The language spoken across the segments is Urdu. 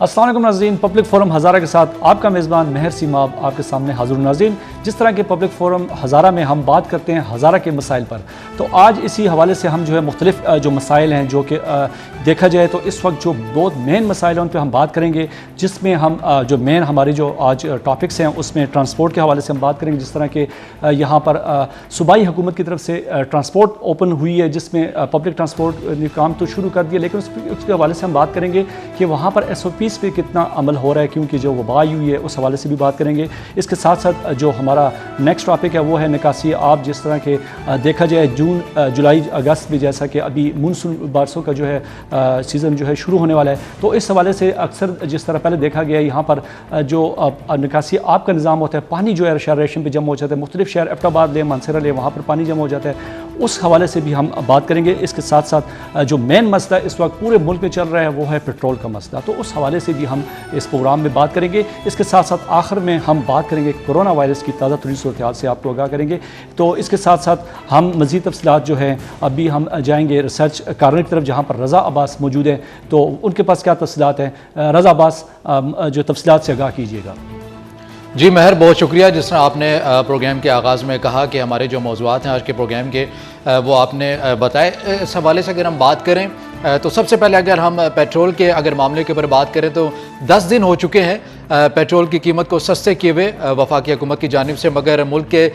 السلام علیکم ناظرین، پبلک فورم ہزارہ کے ساتھ آپ کا میزبان مہر سیماب آپ کے سامنے حاضر ہوں۔ ناظرین، جس طرح کے پبلک فورم ہزارہ میں ہم بات کرتے ہیں ہزارہ کے مسائل پر، تو آج اسی حوالے سے ہم مختلف جو مسائل ہیں جو کہ دیکھا جائے تو اس وقت جو بہت مین مسائل ہیں ان پہ ہم بات کریں گے، جس میں ہم جو مین ہماری جو آج ٹاپکس ہیں اس میں ٹرانسپورٹ کے حوالے سے ہم بات کریں گے، جس طرح کہ یہاں پر صوبائی حکومت کی طرف سے ٹرانسپورٹ اوپن ہوئی ہے، جس میں پبلک ٹرانسپورٹ نے کام تو شروع کر دیا، لیکن اس کے حوالے سے ہم بات کریں گے کہ وہاں پر SOPs پہ کتنا عمل ہو رہا ہے، کیونکہ جو وبا آئی ہوئی ہے اس حوالے سے بھی بات کریں گے۔ اس کے ساتھ ساتھ جو ہمارا نیکسٹ ٹاپک ہے وہ ہے نکاسی آب، جس طرح کہ دیکھا جائے جون جولائی اگست میں جیسا کہ ابھی مونسون بارشوں کا جو ہے سیزن جو ہے شروع ہونے والا ہے، تو اس حوالے سے اکثر جس طرح پہلے دیکھا گیا یہاں پر جو نکاسی آب کا نظام ہوتا ہے، پانی جو ہے شہر ریشم پہ جمع ہو جاتا ہے، مختلف شہر ایبٹ آباد لے مانسہرہ لے وہاں پر پانی جمع ہو جاتا ہے، اس حوالے سے بھی ہم بات کریں گے۔ اس کے ساتھ ساتھ جو مین مسئلہ اس وقت پورے ملک میں چل رہا ہے وہ ہے پیٹرول کا مسئلہ، تو اس حوالے سے بھی ہم اس پروگرام میں بات کریں گے۔ اس کے ساتھ ساتھ آخر میں ہم بات کریں گے کورونا وائرس کی تازہ ترین صورتحال سے آپ کو آگاہ کریں گے۔ تو اس کے ساتھ ساتھ ہم مزید تفصیلات جو ہیں ابھی ہم جائیں گے ریسرچ کارنر کی طرف، جہاں پر رضا عباس موجود ہیں، تو ان کے پاس کیا تفصیلات ہیں۔ رضا عباس جو تفصیلات سے آگاہ کیجیے گا۔ جی مہر، بہت شکریہ۔ جس طرح آپ نے پروگرام کے آغاز میں کہا کہ ہمارے جو موضوعات ہیں آج کے پروگرام کے وہ آپ نے بتائے، اس حوالے سے اگر ہم بات کریں تو سب سے پہلے اگر ہم پیٹرول کے اگر معاملے کے اوپر بات کریں تو 10 دن ہو چکے ہیں پیٹرول کی قیمت کو سستے کیے ہوئے وفاقی حکومت کی جانب سے، مگر ملک کے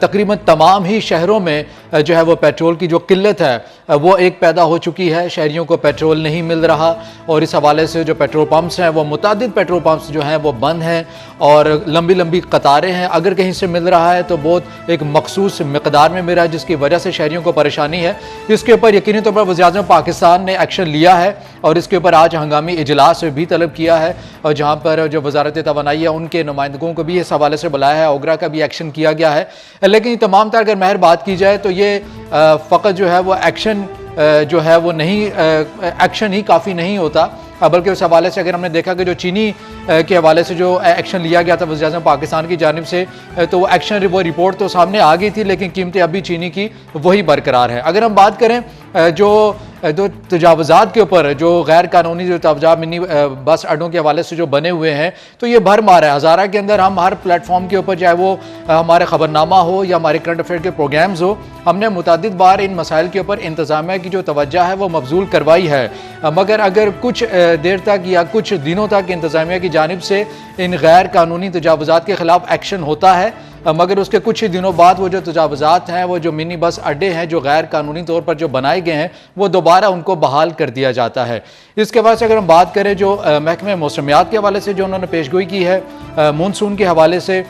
تقریباً تمام ہی شہروں میں جو ہے وہ پیٹرول کی جو قلت ہے وہ ایک پیدا ہو چکی ہے۔ شہریوں کو پیٹرول نہیں مل رہا اور اس حوالے سے جو پیٹرول پمپس ہیں وہ متعدد پیٹرول پمپس جو ہیں وہ بند ہیں اور لمبی لمبی قطاریں ہیں۔ اگر کہیں سے مل رہا ہے تو بہت ایک مخصوص مقدار میں مل رہا ہے، جس کی وجہ سے شہریوں کو پریشانی ہے۔ اس کے اوپر یقینی طور پر وزیراعظم پاکستان نے ایکشن لیا ہے اور اس کے اوپر آج ہنگامی اجلاس بھی طلب کیا ہے، اور جہاں پر جو وزارت توانائی ہے ان کے نمائندگوں کو بھی اس حوالے سے بلایا ہے، اوگرا کا بھی ایکشن کیا گیا ہے۔ لیکن تمام تر اگر مہر بات کی جائے تو یہ فقط جو ہے وہ ایکشن جو ہے وہ نہیں، ایکشن ہی کافی نہیں ہوتا، بلکہ اس حوالے سے اگر ہم نے دیکھا کہ جو چینی کے حوالے سے جو ایکشن لیا گیا تھا وزیراعظم پاکستان کی جانب سے، تو وہ ایکشن وہ رپورٹ تو سامنے آ گئی تھی، لیکن قیمتیں ابھی چینی کی وہی برقرار ہیں۔ اگر ہم بات کریں جو تجاوزات کے اوپر، جو غیر قانونی جو تجاوزات منی بس اڈوں کے حوالے سے جو بنے ہوئے ہیں، تو یہ بھر مار ہے۔ ہزارہ کے اندر ہم ہر پلیٹ فارم کے اوپر، چاہے وہ ہمارے خبرنامہ ہو یا ہمارے کرنٹ افیئر کے پروگرامز ہو، ہم نے متعدد بار ان مسائل کے اوپر انتظامیہ کی جو توجہ ہے وہ مبذول کروائی ہے، مگر اگر کچھ دیر تک یا کچھ دنوں تک انتظامیہ کی جانب سے ان غیر قانونی تجاوزات کے خلاف ایکشن ہوتا ہے، مگر اس کے کچھ ہی دنوں بعد وہ جو تجاوزات ہیں، وہ جو منی بس اڈے ہیں جو غیر قانونی طور پر جو بنائے گئے ہیں، وہ دوبارہ ان کو بحال کر دیا جاتا ہے۔ اس کے بعد سے اگر ہم بات کریں جو محکمہ موسمیات کے حوالے سے جو انہوں نے پیشگوئی کی ہے مونسون کے حوالے سے،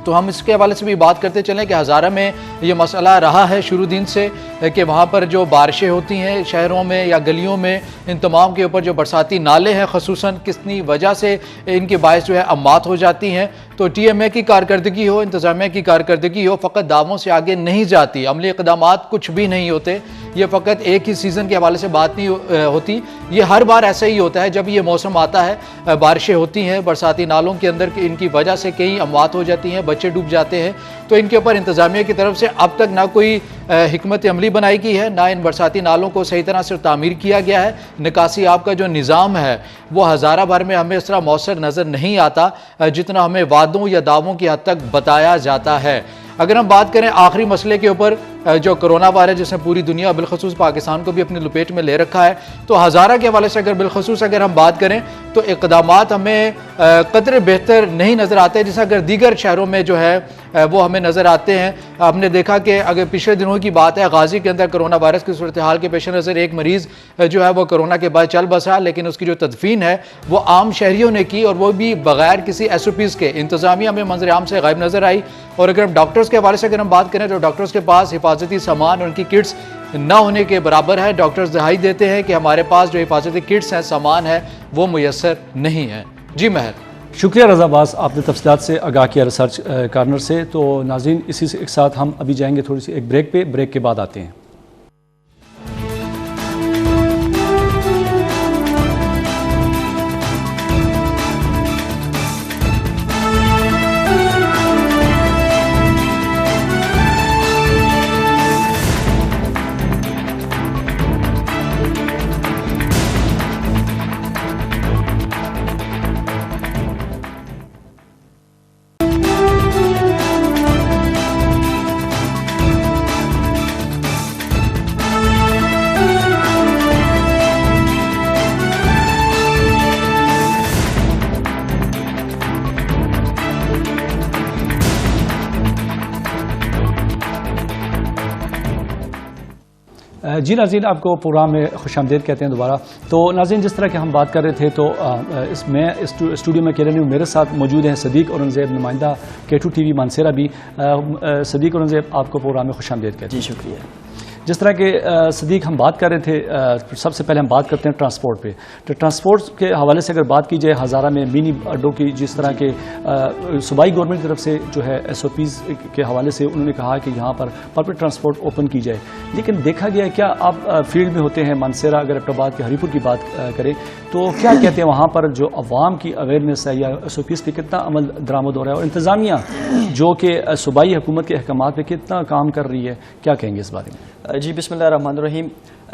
تو ہم اس کے حوالے سے بھی بات کرتے چلیں کہ ہزارہ میں یہ مسئلہ رہا ہے شروع دن سے کہ وہاں پر جو بارشیں ہوتی ہیں شہروں میں یا گلیوں میں، ان تمام کے اوپر جو برساتی نالے ہیں خصوصاً کتنی وجہ سے ان کے باعث جو ہے اموات ہو جاتی ہیں، تو TMA کی کارکردگی ہو، انتظامیہ کی کارکردگی ہو، فقط دعووں سے آگے نہیں جاتی، عملی اقدامات کچھ بھی نہیں ہوتے۔ یہ فقط ایک ہی سیزن کے حوالے سے بات نہیں ہوتی، یہ ہر بار ایسا ہی ہوتا ہے جب یہ موسم آتا ہے، بارشیں ہوتی ہیں، برساتی نالوں کے اندر ان کی وجہ سے کئی اموات ہو جاتی ہیں، بچے ڈوب جاتے ہیں، تو ان کے اوپر انتظامیہ کی طرف سے اب تک نہ کوئی حکمت عملی بنائی گئی ہے، نہ ان برساتی نالوں کو صحیح طرح سے تعمیر کیا گیا ہے۔ نکاسی آب کا جو نظام ہے وہ ہزارہ بھر میں ہمیں اس طرح مؤثر نظر نہیں آتا جتنا ہمیں وعدوں یا دعووں کی حد تک بتایا جاتا ہے۔ اگر ہم بات کریں آخری مسئلے کے اوپر جو کرونا وائرس جس نے پوری دنیا بالخصوص پاکستان کو بھی اپنی لپیٹ میں لے رکھا ہے، تو ہزارہ کے حوالے سے اگر بالخصوص اگر ہم بات کریں تو اقدامات ہمیں قدر بہتر نہیں نظر آتے جیسا اگر دیگر شہروں میں جو ہے وہ ہمیں نظر آتے ہیں۔ ہم نے دیکھا کہ اگر پچھلے دنوں کی بات ہے، غازی کے اندر کرونا وائرس کی صورتحال کے پیش نظر ایک مریض جو ہے وہ کرونا کے بعد چل بسا، لیکن اس کی جو تدفین ہے وہ عام شہریوں نے کی اور وہ بھی بغیر کسی SOPs کے۔ انتظامیہ ہمیں منظر عام سے غائب نظر آئی۔ اور اگر ہم ڈاکٹرز کے حوالے سے اگر ہم بات کریں تو ڈاکٹرز کے پاس حفاظتی سامان اور ان کی کٹس نہ ہونے کے برابر ہے۔ ڈاکٹرز دہائی دیتے ہیں کہ ہمارے پاس جو حفاظتی کٹس ہیں، سامان ہے، وہ میسر نہیں ہے۔ جی مہر، شکریہ رضا عباس، آپ نے تفصیلات سے آگاہ کیا ریسرچ کارنر سے۔ تو ناظرین اسی سے ایک ساتھ ہم ابھی جائیں گے تھوڑی سی ایک بریک پہ، بریک کے بعد آتے ہیں۔ جی ناظرین، آپ کو پروگرام میں خوش آمدید کہتے ہیں دوبارہ. تو ناظرین، جس طرح کہ ہم بات کر رہے تھے تو میں اسٹوڈیو میں کہہ رہی ہوں، میرے ساتھ موجود ہیں صدیق اورنگزیب، نمائندہ K2 TV مانسیرا بھی. صدیق اورنگزیب، آپ کو پروگرام میں خوش آمدید کہتے ہیں. جی شکریہ. جس طرح کہ صدیق ہم بات کر رہے تھے، سب سے پہلے ہم بات کرتے ہیں ٹرانسپورٹ پہ. تو ٹرانسپورٹ کے حوالے سے اگر بات کی جائے، ہزارہ میں منی اڈوں کی جس طرح کے صوبائی گورنمنٹ کی طرف سے جو ہے SOPs کے حوالے سے انہوں نے کہا کہ یہاں پر پبلک ٹرانسپورٹ اوپن کی جائے، لیکن دیکھا گیا کیا آپ فیلڈ میں ہوتے ہیں، مانسیرا اگر ایبٹ آباد کے ہری پور کی بات کریں تو کیا کہتے ہیں وہاں پر جو عوام کی اویئرنیس ہے یا SOPs پہ کتنا عمل درآمد ہو رہا ہے، اور انتظامیہ جو کہ صوبائی حکومت کے احکامات پہ کتنا کام کر رہی ہے، کیا کہیں گے اس بارے میں؟ جی بسم اللہ الرحمن الرحیم.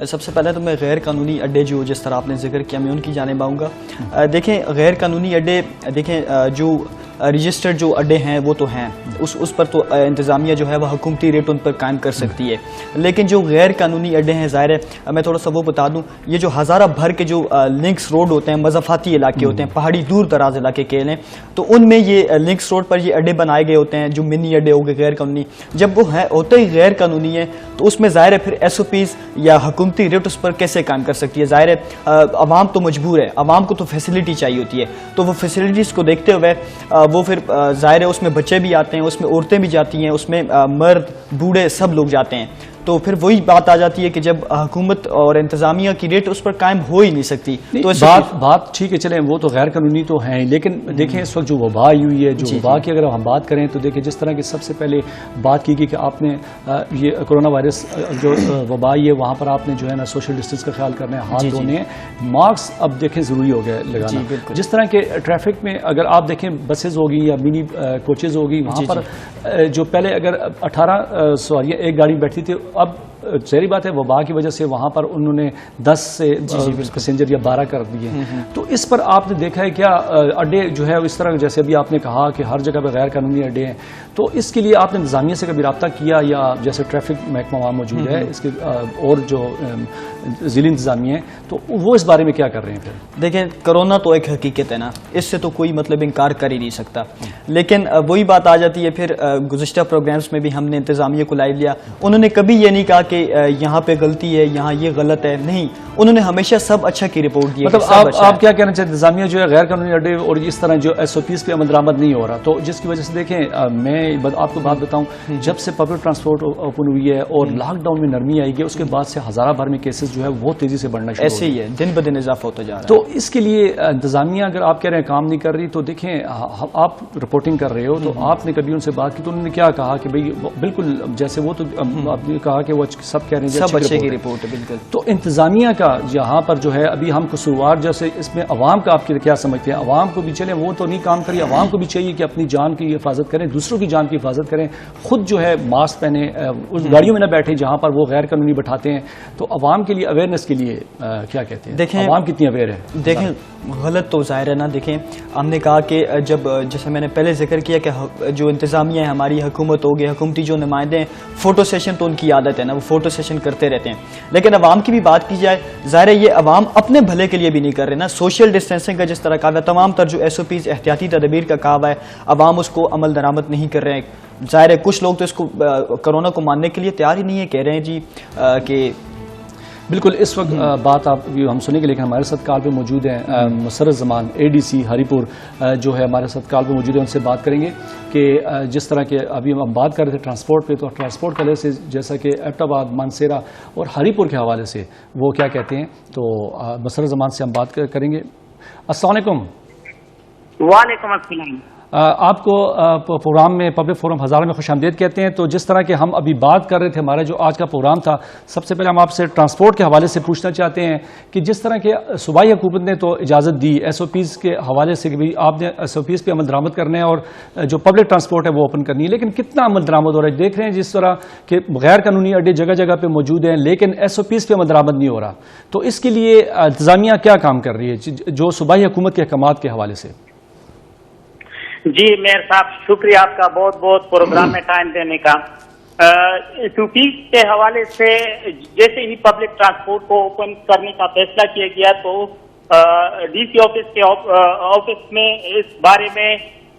سب سے پہلے تو میں غیر قانونی اڈے جو جس طرح آپ نے ذکر کیا میں ان کی جانب آؤں گا. دیکھیں غیر قانونی اڈے، دیکھیں جو رجسٹرڈ جو اڈے ہیں وہ تو ہیں، اس پر تو انتظامیہ جو ہے وہ حکومتی ریٹ ان پر قائم کر سکتی ہے، لیکن جو غیر قانونی اڈے ہیں ظاہر ہے میں تھوڑا سا وہ بتا دوں، یہ جو ہزارہ بھر کے جو لنکس روڈ ہوتے ہیں، مضافاتی علاقے ہوتے ہیں، پہاڑی دور دراز علاقے کے لیں، تو ان میں یہ لنکس روڈ پر یہ اڈے بنائے گئے ہوتے ہیں جو منی اڈے ہو گئے غیر قانونی. جب وہ ہوتے ہی غیر قانونی ہے تو اس میں ظاہر ہے پھر SOPs یا حکومتی ریٹ اس پر کیسے قائم کر سکتی ہے. ظاہر ہے عوام تو مجبور ہے، عوام کو تو فیسلٹی چاہیے ہوتی ہے، تو وہ فیسلٹیز کو دیکھتے ہوئے وہ پھر ظاہر ہے اس میں بچے بھی آتے ہیں، اس میں عورتیں بھی جاتی ہیں، اس میں مرد بوڑھے سب لوگ جاتے ہیں. تو پھر وہی بات آ جاتی ہے کہ جب حکومت اور انتظامیہ کی ریٹ اس پر قائم ہو ہی نہیں سکتی. تو بات ٹھیک ہے، چلیں وہ تو غیر قانونی تو ہیں، لیکن دیکھیں اس وقت جو وبا آئی ہوئی ہے، جو وبا کی اگر ہم بات کریں تو دیکھیں جس طرح کی سب سے پہلے بات کی گئی کہ آپ نے یہ کرونا وائرس جو وبا آئی ہے وہاں پر آپ نے جو ہے نا سوشل ڈسٹینس کا خیال کرنا ہے، ہاتھ دھونے ہیں، ماسک اب دیکھیں ضروری ہو گیا لگانا. جس طرح کے ٹریفک میں اگر آپ دیکھیں بسز ہوگی یا منی کوچز ہوگی، وہاں پر جو پہلے اگر 18 سواریاں ایک گاڑی میں بیٹھتی تھی، اب ظاہری بات ہے وبا کی وجہ سے وہاں پر انہوں نے 10 سے پیسنجر یا 12 کر دیے. تو اس پر آپ نے دیکھا ہے کیا اڈے جو ہے اس طرح جیسے ابھی آپ نے کہا کہ ہر جگہ پہ غیر قانونی اڈے ہیں، تو اس کے لیے آپ نے انتظامیہ سے کبھی رابطہ کیا، یا جیسے ٹریفک محکمہ وہاں موجود ہے اس کے اور جو ضلعی انتظامیہ ہیں تو وہ اس بارے میں کیا کر رہے ہیں؟ پھر دیکھیں کرونا تو ایک حقیقت ہے نا، اس سے تو کوئی مطلب انکار کر ہی نہیں سکتا، لیکن وہی بات آ جاتی ہے پھر گزشتہ پروگرامز میں بھی ہم نے انتظامیہ کو لائیو لیا، انہوں نے کبھی یہ نہیں کہا کہ یہاں پہ غلطی ہے، یہاں یہ غلط ہے، نہیں، انہوں نے ہمیشہ سب اچھا کی رپورٹ دی. مطلب آپ کیا کہنا چاہتے ہیں انتظامیہ جو ہے غیر قانونی اڈے اور اس طرح جو SOPs پہ عمل درآمد نہیں ہو رہا، تو جس کی وجہ سے دیکھیں میں آپ کو بات بتاؤں، جب سے پبلک ٹرانسپورٹ اوپن ہوئی ہے اور لاک ڈاؤن میں نرمی آئی گئی اس کے بعد سے ہزارہ بھر میں کیسز جو ہے وہ تیزی سے بڑھنا شروع ایسے ہی ہے، دن بدن اضافہ ہوتا جا رہا ہے. تو اس کے لیے انتظامیہ اگر آپ کہہ رہے ہیں کام نہیں کر رہی، تو دیکھیں آپ رپورٹنگ کر رہے ہو تو آپ نے کبھی ان سے بات کی تو انہوں نے کیا کہا کہ بھئی بالکل جیسے وہ تو آپ نے کہا کہ وہ سب کہہ رہے ہیں سب اچھے کی رپورٹ ہے. بالکل. تو انتظامیہ کا یہاں پر جو ہے ابھی ہم قصوروار جیسے اس میں عوام کا آپ کیا سمجھتے ہیں؟ عوام کو بھی چلیں وہ تو نہیں کام کری، عوام کو بھی چاہیے کہ اپنی جان کی حفاظت کریں، دوسروں کی جان کی حفاظت کریں، خود جو ہے ماسک پہنیں، اس گاڑیوں میں نہ بیٹھیں جہاں پر وہ غیر قانونی بٹھاتے ہیں. تو عوام کے لیے اویئرنیس کے لیے کیا کہتے ہیں؟ دیکھیں عوام کتنی اویئر ہے؟ دیکھیں غلط تو ظاہر ہے نا. دیکھیں ہم نے کہا کہ جب جیسے میں نے پہلے ذکر کیا کہ جو انتظامیہ ہے ہماری حکومت ہوگی، حکومتی جو نمائندے ہیں، فوٹو سیشن تو ان کی عادت ہے نا، وہ فوٹو سیشن کرتے رہتے ہیں، لیکن عوام کی بھی بات کی جائے ظاہر ہے یہ عوام اپنے بھلے کے لیے بھی نہیں کر رہے نا. سوشل ڈسٹینسنگ کا جس طرح کہا ہے، تمام تر جو SOPs احتیاطی تدابیر کا کہا ہے، عوام اس کو عمل درآمد نہیں کر رہے ہیں. ظاہر ہے کچھ لوگ تو اس کو کرونا کو ماننے کے لیے تیار ہی نہیں ہے، کہہ رہے ہیں جی کہ بالکل. اس وقت بات آپ ہم سنیں گے، لیکن ہمارے ساتھ کال پہ موجود ہیں مسرت زمان ADC ہری پور جو ہے ہمارے ساتھ کال پہ موجود ہے، ان سے بات کریں گے کہ جس طرح کے ابھی ہم بات کر رہے تھے ٹرانسپورٹ پہ، تو ٹرانسپورٹ کے حوالے سے جیسا کہ ایبٹ آباد، مانسیرا اور ہری پور کے حوالے سے وہ کیا کہتے ہیں، تو مسرت زمان سے ہم بات کریں گے. السلام علیکم. وعلیکم السلام. آپ کو پروگرام میں پبلک فورم ہزارہ میں خوش آمدید کہتے ہیں. تو جس طرح کہ ہم ابھی بات کر رہے تھے، ہمارا جو آج کا پروگرام تھا، سب سے پہلے ہم آپ سے ٹرانسپورٹ کے حوالے سے پوچھنا چاہتے ہیں کہ جس طرح کے صوبائی حکومت نے تو اجازت دی SOPs کے حوالے سے کہ بھئی آپ نے SOPs پہ عمل درآمد کرنا ہے اور جو پبلک ٹرانسپورٹ ہے وہ اوپن کرنی ہے، لیکن کتنا عمل درآمد ہو رہا ہے؟ دیکھ رہے ہیں جس طرح کہ غیر قانونی اڈے جگہ جگہ پہ موجود ہیں لیکن SOPs پہ عمل درآمد نہیں ہو رہا. تو اس کے لیے انتظامیہ کیا کام کر رہی ہے جو صوبائی حکومت کے احکامات کے حوالے سے؟ جی میئر صاحب شکریہ آپ کا بہت بہت پروگرام میں ٹائم دینے کا. SOPs کے حوالے سے جیسے ہی پبلک ٹرانسپورٹ کو اوپن کرنے کا فیصلہ کیا گیا تو DC آفس کے آفس میں اس بارے میں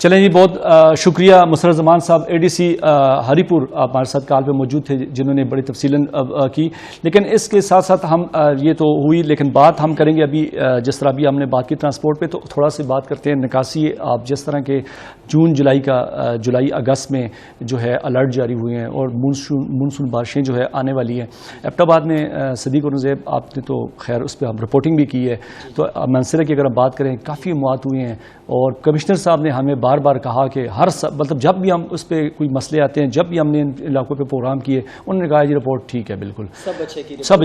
چلیں جی، بہت شکریہ مسرت زمان صاحب، اے ڈی سی ہری پور آپ ہمارے ساتھ کال پہ موجود تھے، جنہوں نے بڑی تفصیلاً کی. لیکن اس کے ساتھ ساتھ ہم یہ تو ہوئی، لیکن بات ہم کریں گے ابھی جس طرح ابھی ہم نے بات کی ٹرانسپورٹ پہ، تو تھوڑا سی بات کرتے ہیں نکاسی. آپ جس طرح کے جولائی اگست میں جو ہے الرٹ جاری ہوئے ہیں اور مونسون بارشیں جو ہے آنے والی ہیں. ایبٹ آباد میں صدیق اور نزیب آپ نے تو خیر اس پہ ہم رپورٹنگ بھی کی ہے، تو منصرہ کی اگر ہم بات کریں کافی مواد ہوئے ہیں، اور کمشنر صاحب نے ہمیں بار بار کہا کہ مطلب جب بھی ہم اس پہ کوئی مسئلے آتے ہیں، جب بھی ہم نے ان علاقوں پہ پروگرام کیے، انہوں نے کہا جی رپورٹ ٹھیک ہے، بالکل سب اچھے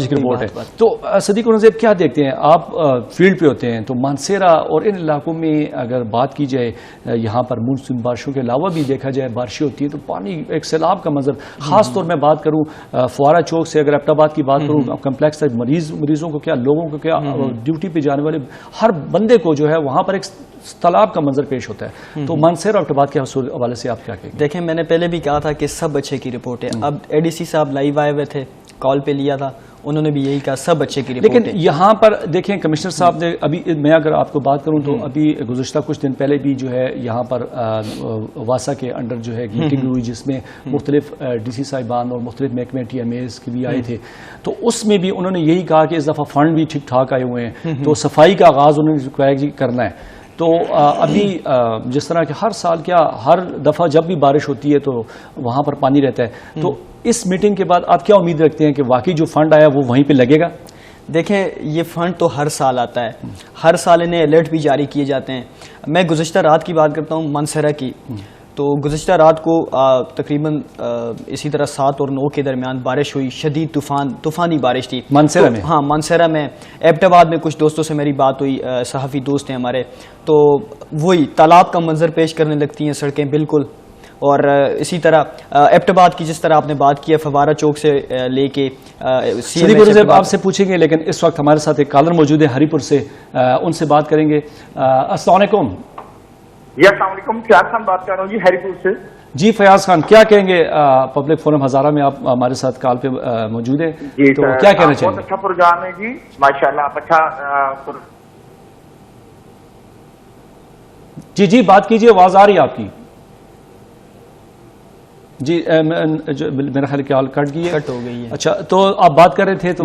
کی رپورٹ ہے. تو صدیق اور نزیب کیا دیکھتے ہیں آپ؟ فیلڈ پہ ہوتے ہیں، تو مانسیرا اور ان علاقوں میں اگر بات کی جائے، یہاں پر مونسون بارشوں کے علاوہ بھی دیکھا جائے بارشیں ہوتی ہیں تو پانی ایک سیلاب کا منظر. خاص طور میں بات کروں فوارہ چوک سے، اگر ایبٹ آباد کی بات کروں کمپلیکس تک، مریضوں کو کیا، لوگوں کو کیا، ڈیوٹی پہ جانے والے ہر بندے کو جو ہے وہاں پر ایک تالاب کا منظر پیش ہوتا ہے. تو مانسیرا اور ایبٹ آباد کے حوالے سے آپ کیا کہیں گے؟ دیکھیں، میں نے پہلے بھی کہا تھا کہ سب اچھے کی رپورٹ ہے. اب اے ڈی سی صاحب لائیو آئے ہوئے تھے، کال پہ لیا تھا، انہوں نے بھی یہی کہا سب اچھے کی رپورٹ ہے. لیکن یہاں پر دیکھیں کمشنر صاحب نے ابھی، میں اگر آپ کو بات کروں تو ابھی گزشتہ کچھ دن پہلے بھی جو ہے یہاں پر واسا کے انڈر جو ہے میٹنگ ہوئی، جس میں مختلف ڈی سی صاحبان اور مختلف محکمے ٹی ایم ایز کے بھی آئے تھے. تو اس میں بھی انہوں نے یہی کہا کہ اس دفعہ فنڈ بھی ٹھیک ٹھاک آئے ہوئے ہیں، تو صفائی کا آغاز انہوں نے کرنا ہے. تو ابھی جس طرح کہ ہر سال ہر دفعہ جب بھی بارش ہوتی ہے تو وہاں پر پانی رہتا ہے، تو اس میٹنگ کے بعد آپ کیا امید رکھتے ہیں کہ واقعی جو فنڈ آیا وہ وہیں پہ لگے گا؟ دیکھیں، یہ فنڈ تو ہر سال آتا ہے، ہر سال انہیں الرٹ بھی جاری کیے جاتے ہیں. میں گزشتہ رات کی بات کرتا ہوں منصرہ کی، تو گزشتہ رات کو تقریباً اسی طرح 7 اور 9 کے درمیان بارش ہوئی، شدید طوفانی بارش تھی منصرہ میں. ہاں، منصرہ میں. ایبٹ آباد میں کچھ دوستوں سے میری بات ہوئی، صحافی دوست ہیں ہمارے، تو وہی تالاب کا منظر پیش کرنے لگتی ہیں سڑکیں بالکل. اور اسی طرح ایبٹ آباد کی جس طرح آپ نے بات کی ہے، فوارہ چوک سے لے کے آپ سے پوچھیں گے، لیکن اس وقت ہمارے ساتھ ایک کالر موجود ہے ہری پور سے، ان سے بات کریں گے. السلام علیکم. جی السلام علیکم، فیاض خان بات کر رہا ہوں جی، ہری پور سے. جی فیاض خان، کیا کہیں گے؟ پبلک فورم ہزارہ میں آپ ہمارے ساتھ کال پہ موجود ہیں، جی تو کیا کہنا چاہیں گے؟ بہت اچھا پروگرام ہے جی، ماشاءاللہ آپ اچھا. جی بات کیجیے، آواز آ رہی ہے آپ کی. جی میرا خیال کال کٹ ہو گئی ہے. اچھا، تو آپ بات کر رہے تھے تو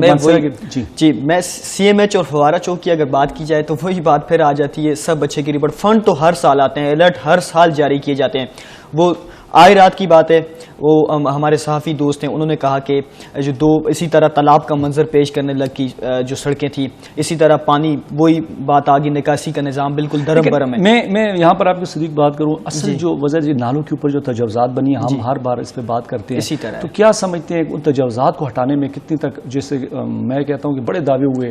جی میں سی ایم ایچ اور فوارہ چوک کی اگر بات کی جائے تو وہی بات پھر آ جاتی ہے سب اچھے کی رپورٹ. فنڈ تو ہر سال آتے ہیں، الرٹ ہر سال جاری کیے جاتے ہیں. وہ آئے رات کی بات ہے، وہ ہمارے صحافی دوست ہیں، انہوں نے کہا کہ جو اسی طرح تالاب کا منظر پیش کرنے لگی جو سڑکیں تھیں، اسی طرح پانی، وہی بات آگی، نکاسی کا نظام بالکل درم برم ہے. میں یہاں پر آپ کو صدیق بات کروں، اصل جو وجہ نالوں کے اوپر جو تجاوزات بنی ہیں، ہم ہر بار اس پہ بات کرتے ہیں اسی طرح. تو کیا سمجھتے ہیں ان تجاوزات کو ہٹانے میں کتنی تک، جیسے میں کہتا ہوں کہ بڑے دعوے ہوئے،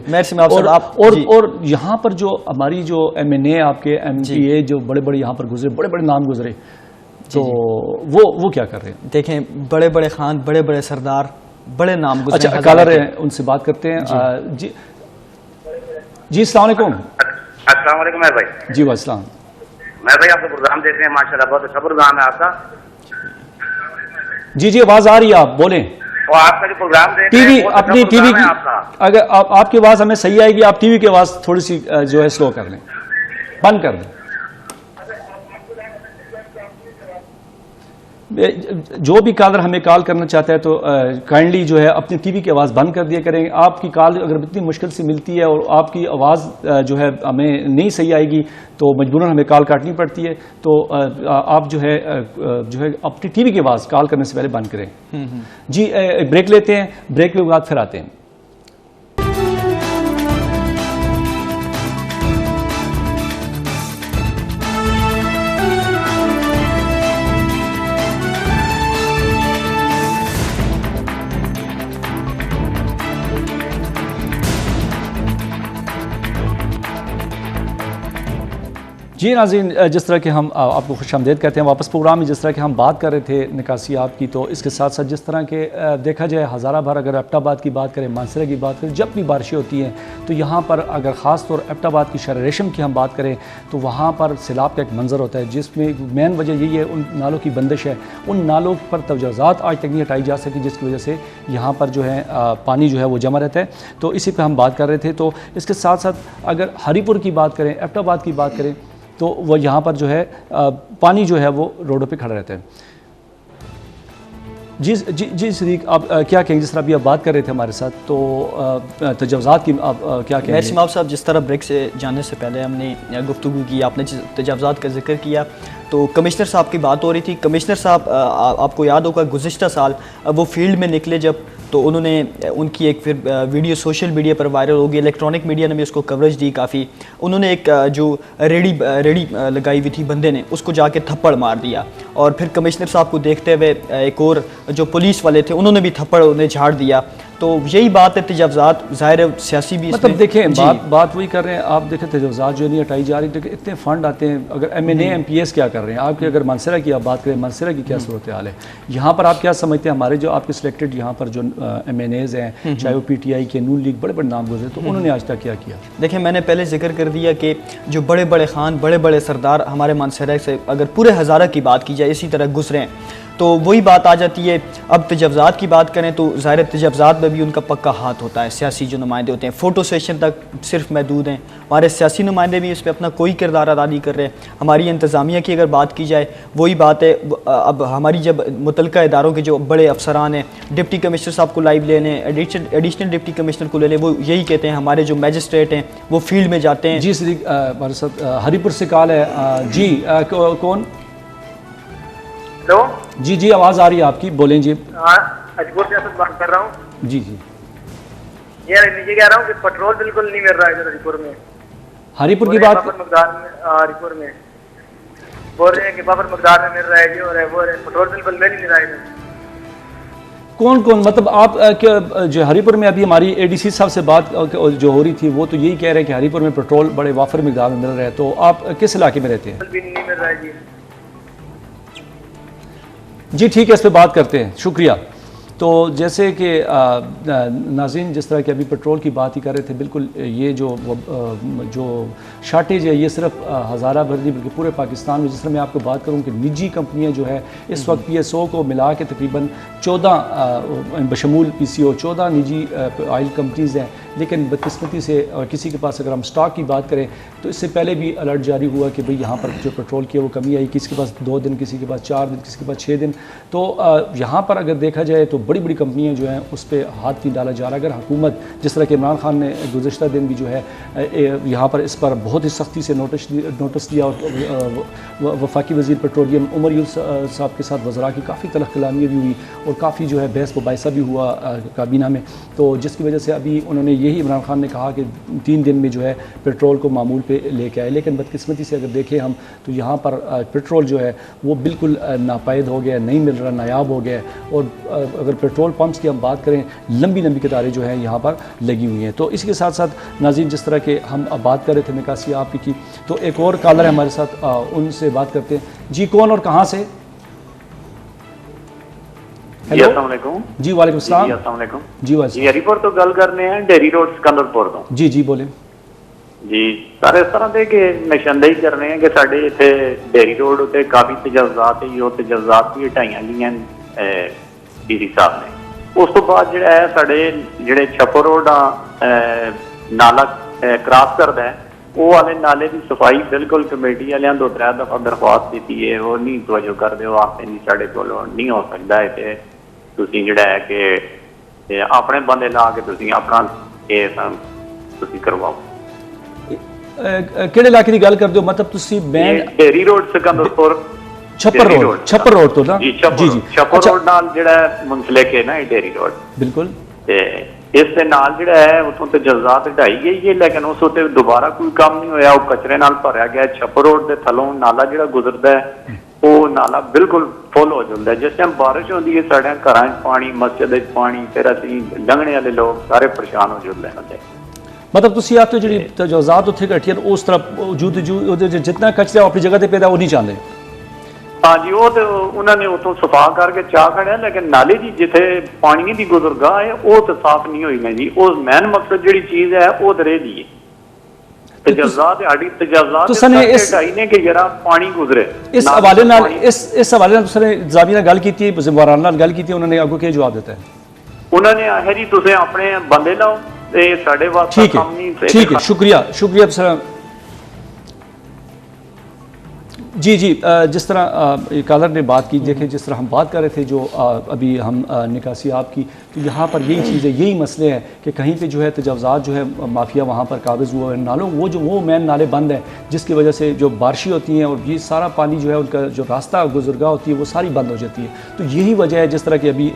اور یہاں پر جو ہماری جو ایم این اے، آپ کے ایم پی اے جو بڑے بڑے یہاں پر گزرے، بڑے بڑے نام گزرے، تو وہ کیا کر رہے ہیں؟ دیکھیں، بڑے بڑے خان، بڑے بڑے سردار، بڑے نام گزرے. اچھا، کالر ہیں، ان سے بات کرتے ہیں. جی السلام علیکم. السلام علیکم مہر بھائی. جی والسلام. مہر بھائی، آپ کا پروگرام دیکھ رہے ہیں، ماشاءاللہ بہت اچھا پروگرام ہے آپ کا. جی آواز آ رہی ہے، آپ بولیں. اور آپ کا جو پروگرام دیکھ ٹی رہے وی، ہیں اپنی ٹی وی کی، اگر آپ کی آواز ہمیں صحیح آئے گی، آپ ٹی وی کی آواز تھوڑی سی جو ہے سلو کر لیں، بند کر دیں. جو بھی کالر ہمیں کال کرنا چاہتا ہے تو کائنڈلی جو ہے اپنی ٹی وی کی آواز بند کر دیا کریں. آپ کی کال اگر اتنی مشکل سے ملتی ہے اور آپ کی آواز جو ہے ہمیں نہیں صحیح آئے گی تو مجبوراً ہمیں کال کاٹنی پڑتی ہے. تو آپ جو ہے اپنی ٹی وی کی آواز کال کرنے سے پہلے بند کریں. جی بریک لیتے ہیں، بریک کے بعد پھر آتے ہیں. جی ناظرین، جس طرح کہ ہم آپ کو خوش آمدید کہتے ہیں واپس پروگرام میں. جس طرح کہ ہم بات کر رہے تھے نکاسی آپ کی، تو اس کے ساتھ ساتھ جس طرح کہ دیکھا جائے ہزارہ بھر، اگر ایبٹ آباد کی بات کریں، مانسرہ کی بات کریں، جب بھی بارشیں ہوتی ہیں تو یہاں پر اگر خاص طور ایبٹ آباد کی شہر ریشم کی ہم بات کریں تو وہاں پر سیلاب کا ایک منظر ہوتا ہے، جس میں مین وجہ یہی ہے ان نالوں کی بندش ہے. ان نالوں پر تجاوزات آج تک نہیں ہٹائی جا سکی، جس کی وجہ سے یہاں پر جو ہے پانی جو ہے وہ جمع رہتا ہے. تو اسی پہ ہم بات کر رہے تھے. تو اس کے ساتھ ساتھ اگر ہری پور کی بات کریں، ایبٹ آباد کی بات کریں، تو وہ یہاں پر جو ہے پانی جو ہے وہ روڈوں پہ کھڑا رہتا ہے۔ جی صدیق، آپ کیا کہیں گے؟ جس طرح ابھی آپ بات کر رہے تھے ہمارے ساتھ، تو تجاوزات کی آپ کیا کہیں گے؟ سماب صاحب، جس طرح بریک سے جانے سے پہلے ہم نے گفتگو کی، آپ نے تجاوزات کا ذکر کیا، تو کمشنر صاحب کی بات ہو رہی تھی۔ کمشنر صاحب آپ کو یاد ہوگا گزشتہ سال وہ فیلڈ میں نکلے جب، تو انہوں نے ان کی ایک پھر ویڈیو سوشل میڈیا پر وائرل ہوگی، الیکٹرانک میڈیا نے بھی اس کو کوریج دی کافی۔ انہوں نے ایک جو ریڑی لگائی ہوئی تھی بندے نے، اس کو جا کے تھپڑ مار دیا، اور پھر کمشنر صاحب کو دیکھتے ہوئے ایک اور جو پولیس والے تھے انہوں نے بھی تھپڑ انہیں جھاڑ دیا۔ تو یہی بات ہے، تجاوزات ظاہر ہے سیاسی بھی، مطلب دیکھیں بات وہی کر رہے ہیں آپ، دیکھیں تجاوزات جو نہیں ہٹائی جا رہی، لیکن اتنے فنڈ آتے ہیں، اگر M N A M P S کیا کر رہے ہیں آپ کی، اگر منصرہ کی آپ بات کریں، منصرہ کی کیا صورتحال ہے یہاں پر؟ آپ کیا سمجھتے ہیں ہمارے جو آپ کے سلیکٹڈ یہاں پر جو ایم این ایز ہیں، چاہے وہ پی ٹی آئی کے، نون لیگ، بڑے بڑے نام گزرے، تو انہوں نے آج تک کیا کیا؟ دیکھیں میں نے پہلے ذکر کر دیا کہ جو بڑے بڑے خان، بڑے بڑے سردار ہمارے منصرہ سے اگر پورے ہزارہ کی بات کی جائے اسی طرح گزرے ہیں، تو وہی بات آ جاتی ہے۔ اب تجاوزات کی بات کریں تو ظاہر تجاوزات میں بھی ان کا پکا ہاتھ ہوتا ہے، سیاسی جو نمائندے ہوتے ہیں فوٹو سیشن تک صرف محدود ہیں، ہمارے سیاسی نمائندے بھی اس پہ اپنا کوئی کردار ادا نہیں کر رہے۔ ہماری انتظامیہ کی اگر بات کی جائے وہی بات ہے، اب ہماری جب متعلقہ اداروں کے جو بڑے افسران ہیں، ڈپٹی کمشنر صاحب کو لائیو لے لیں، ایڈیشنل ڈپٹی کمشنر کو لے لیں، وہ یہی کہتے ہیں ہمارے جو میجسٹریٹ ہیں وہ فیلڈ میں جاتے ہیں۔ جی صدیق، ہمارے ساتھ ہری پور سے کال ہے، جی کون؟ ہلو جی آواز آ رہی ہے آپ کی، بولیں جی۔ اجبور سیاست بات کر رہا ہوں۔ جی یہ کہہ رہا ہوں کہ پیٹرول بالکل نہیں مل رہا ادھر ہری پور میں۔ ہری پور کی بات مقدار میں ہری پور میں بول رہے ہیں کہ بفر مقدار میں مل رہا ہے، جو پیٹرول بالکل مل نہیں رہا ہے۔ کون مطلب آپ جو ہری پور میں ابھی ہماری اے ڈی سی صاحب سے بات جو ہو رہی تھی، وہ تو یہی کہہ رہے ہیں کہ ہری پور میں پیٹرول بڑے وافر مقدار میں مل رہا ہے، تو آپ کس علاقے میں رہتے ہیں؟ بھی نہیں مل رہا ہے جی ٹھیک ہے، اس پہ بات کرتے ہیں، شکریہ۔ تو جیسے کہ ناظرین جس طرح کہ ابھی پیٹرول کی بات ہی کر رہے تھے، بالکل یہ جو شارٹیج ہے یہ صرف ہزارہ بھر نہیں بلکہ پورے پاکستان میں، جس طرح میں آپ کو بات کروں کہ نجی کمپنیاں جو ہے اس وقت پی ایس او کو ملا کے تقریباً 14 بشمول پی سی او 14 نجی آئل کمپنیز ہیں، لیکن بدقسمتی سے کسی کے پاس اگر ہم سٹاک کی بات کریں تو اس سے پہلے بھی الرٹ جاری ہوا کہ بھئی یہاں پر جو پیٹرول کی وہ کمی آئی، کسی کے پاس 2 دن، کسی کے پاس 4 دن، کسی کے پاس 6 دن، تو یہاں پر اگر دیکھا جائے تو بڑی بڑی کمپنیاں جو ہیں اس پہ ہاتھ نہیں ڈالا جا رہا۔ اگر حکومت جس طرح کہ عمران خان نے گزشتہ دن بھی جو ہے یہاں پر اس پر بہت ہی سختی سے نوٹس دیا، اور وفاقی وزیر پیٹرولیم عمر یونس صاحب کے ساتھ وزراء کی کافی تلخ کلامی بھی ہوئی اور کافی جو ہے بحث مباحثہ بھی ہوا کابینہ میں، تو جس کی وجہ سے ابھی انہوں نے یہی عمران خان نے کہا کہ 3 دن میں جو ہے پیٹرول کو معمول پہ لے کے آئے، لیکن بدقسمتی سے اگر دیکھیں ہم تو یہاں پر پیٹرول جو ہے وہ بالکل ناپید ہو گیا، نہیں مل رہا، نایاب ہو گیا، اور اگر پیٹرول پمپس کی ہم بات کریں لمبی قطاریں جو ہیں یہاں پر لگی ہوئی ہیں۔ تو اس کے ساتھ ساتھ ناظرین جس طرح کہ ہم اب بات کر رہے تھے نکاسی آپ کی، تو ایک اور کالر ہے ہمارے ساتھ، ان سے بات کرتے ہیں۔ جی کون اور کہاں سے؟ جی السلام علیکم۔ جی وعلیکم السلام۔ جی السلام علیکم۔ جی وعلیکم جی ہری پور تو گل کرنے ہیں ڈیری روڈ سکندرپور تو۔ جی بولیں۔ جی سر اس طرح دے کہ نشاندہی کر رہے ہیں کہ ساڈے اتنے ڈیری روڈ اتنے کافی تجاوزات ہے، وہ تجاوزات بھی ہٹائیاں گئیاں ڈی سی صاحب نے۔ اس تو بعد جڑا ہے ساڈے جڑے چھپر روڈ نالا کراس کردا ہے، وہ والے نالے کی صفائی بالکل کمیٹی والے 2-3 دفعہ درخواست دیتی ہے، وہ نہیں توجہ کرتے، وہ آخر نہیں ساڈے کول نہیں ہو سکتا ہے کہ تسی جڑا ہے کہ اپنے بندے لا کے تسی اپنا کیس تسی کرواؤ۔ کہڑے علاقے کی گل کرتے ہو؟ مطلب تسی بینڈ dairy road Sikandarpur Chhappar road تو نا؟ جی چھپر روڈ نال جڑا ہے منسلک ہے نا ڈیری روڈ، بالکل اس دے نال جڑا ہے اتوں تجاوزات ہٹائی گئی ہے، لیکن اس اتنے دوبارہ کوئی کام نہیں ہویا، وہ کچرے نال بھریا گیا۔ چھپر روڈ دے تھلوں نالا جڑا گزردا ہے وہ نالا بالکل فل ہو جاتا ہے، جس ٹائم بارش ہوتی ہے سارے گھراں پانی، مسجد پانی، پھر اسی لنگنے والے لوگ سارے پریشان ہو جاتے ہیں۔ مطلب تسی آپ تو جڑی تجاوزات اتنے گھٹیا اس طرح جتنا کچرا اپنی جگہ تے پیدا وہ نہیں چاہتے۔ ہاں جی، وہ تو انہوں نے اتوں صفا کر کے چاہ کھڑیا، لیکن نالے کی جتھے پانی کی گزرگاہ ہے وہ تو صاف نہیں ہوئی نا جی۔ وہ مین مقصد جڑی چیز ہے وہ درے دی تجاوزات نے کہ یار پانی گزرے۔ اس حوالے نال اس حوالے نال تساں ضابطہ نال گل کیتی، ذمہواران نال گل کیتی، انہوں نے اگوں کیا جواب دیتا ہے؟ انہوں نے آخیا جی تسے اپنے بندے لاؤ تے ساڈے واسطے کام نہیں۔ ٹھیک ہے، شکریہ سر۔ جی جی جس طرح کالر نے بات کی، دیکھیں جس طرح ہم بات کر رہے تھے جو ابھی ہم نکاسی آپ کی، تو یہاں پر یہی چیزیں یہی مسئلے ہیں کہ کہیں پہ جو ہے تجاوزات جو ہے مافیا وہاں پر قابض ہوا ہے، نالوں وہ مین نالے بند ہیں جس کی وجہ سے جو بارشیں ہوتی ہیں اور یہ سارا پانی جو ہے ان کا جو راستہ گزرگاہ ہوتی ہے وہ ساری بند ہو جاتی ہے. تو یہی وجہ ہے جس طرح کہ ابھی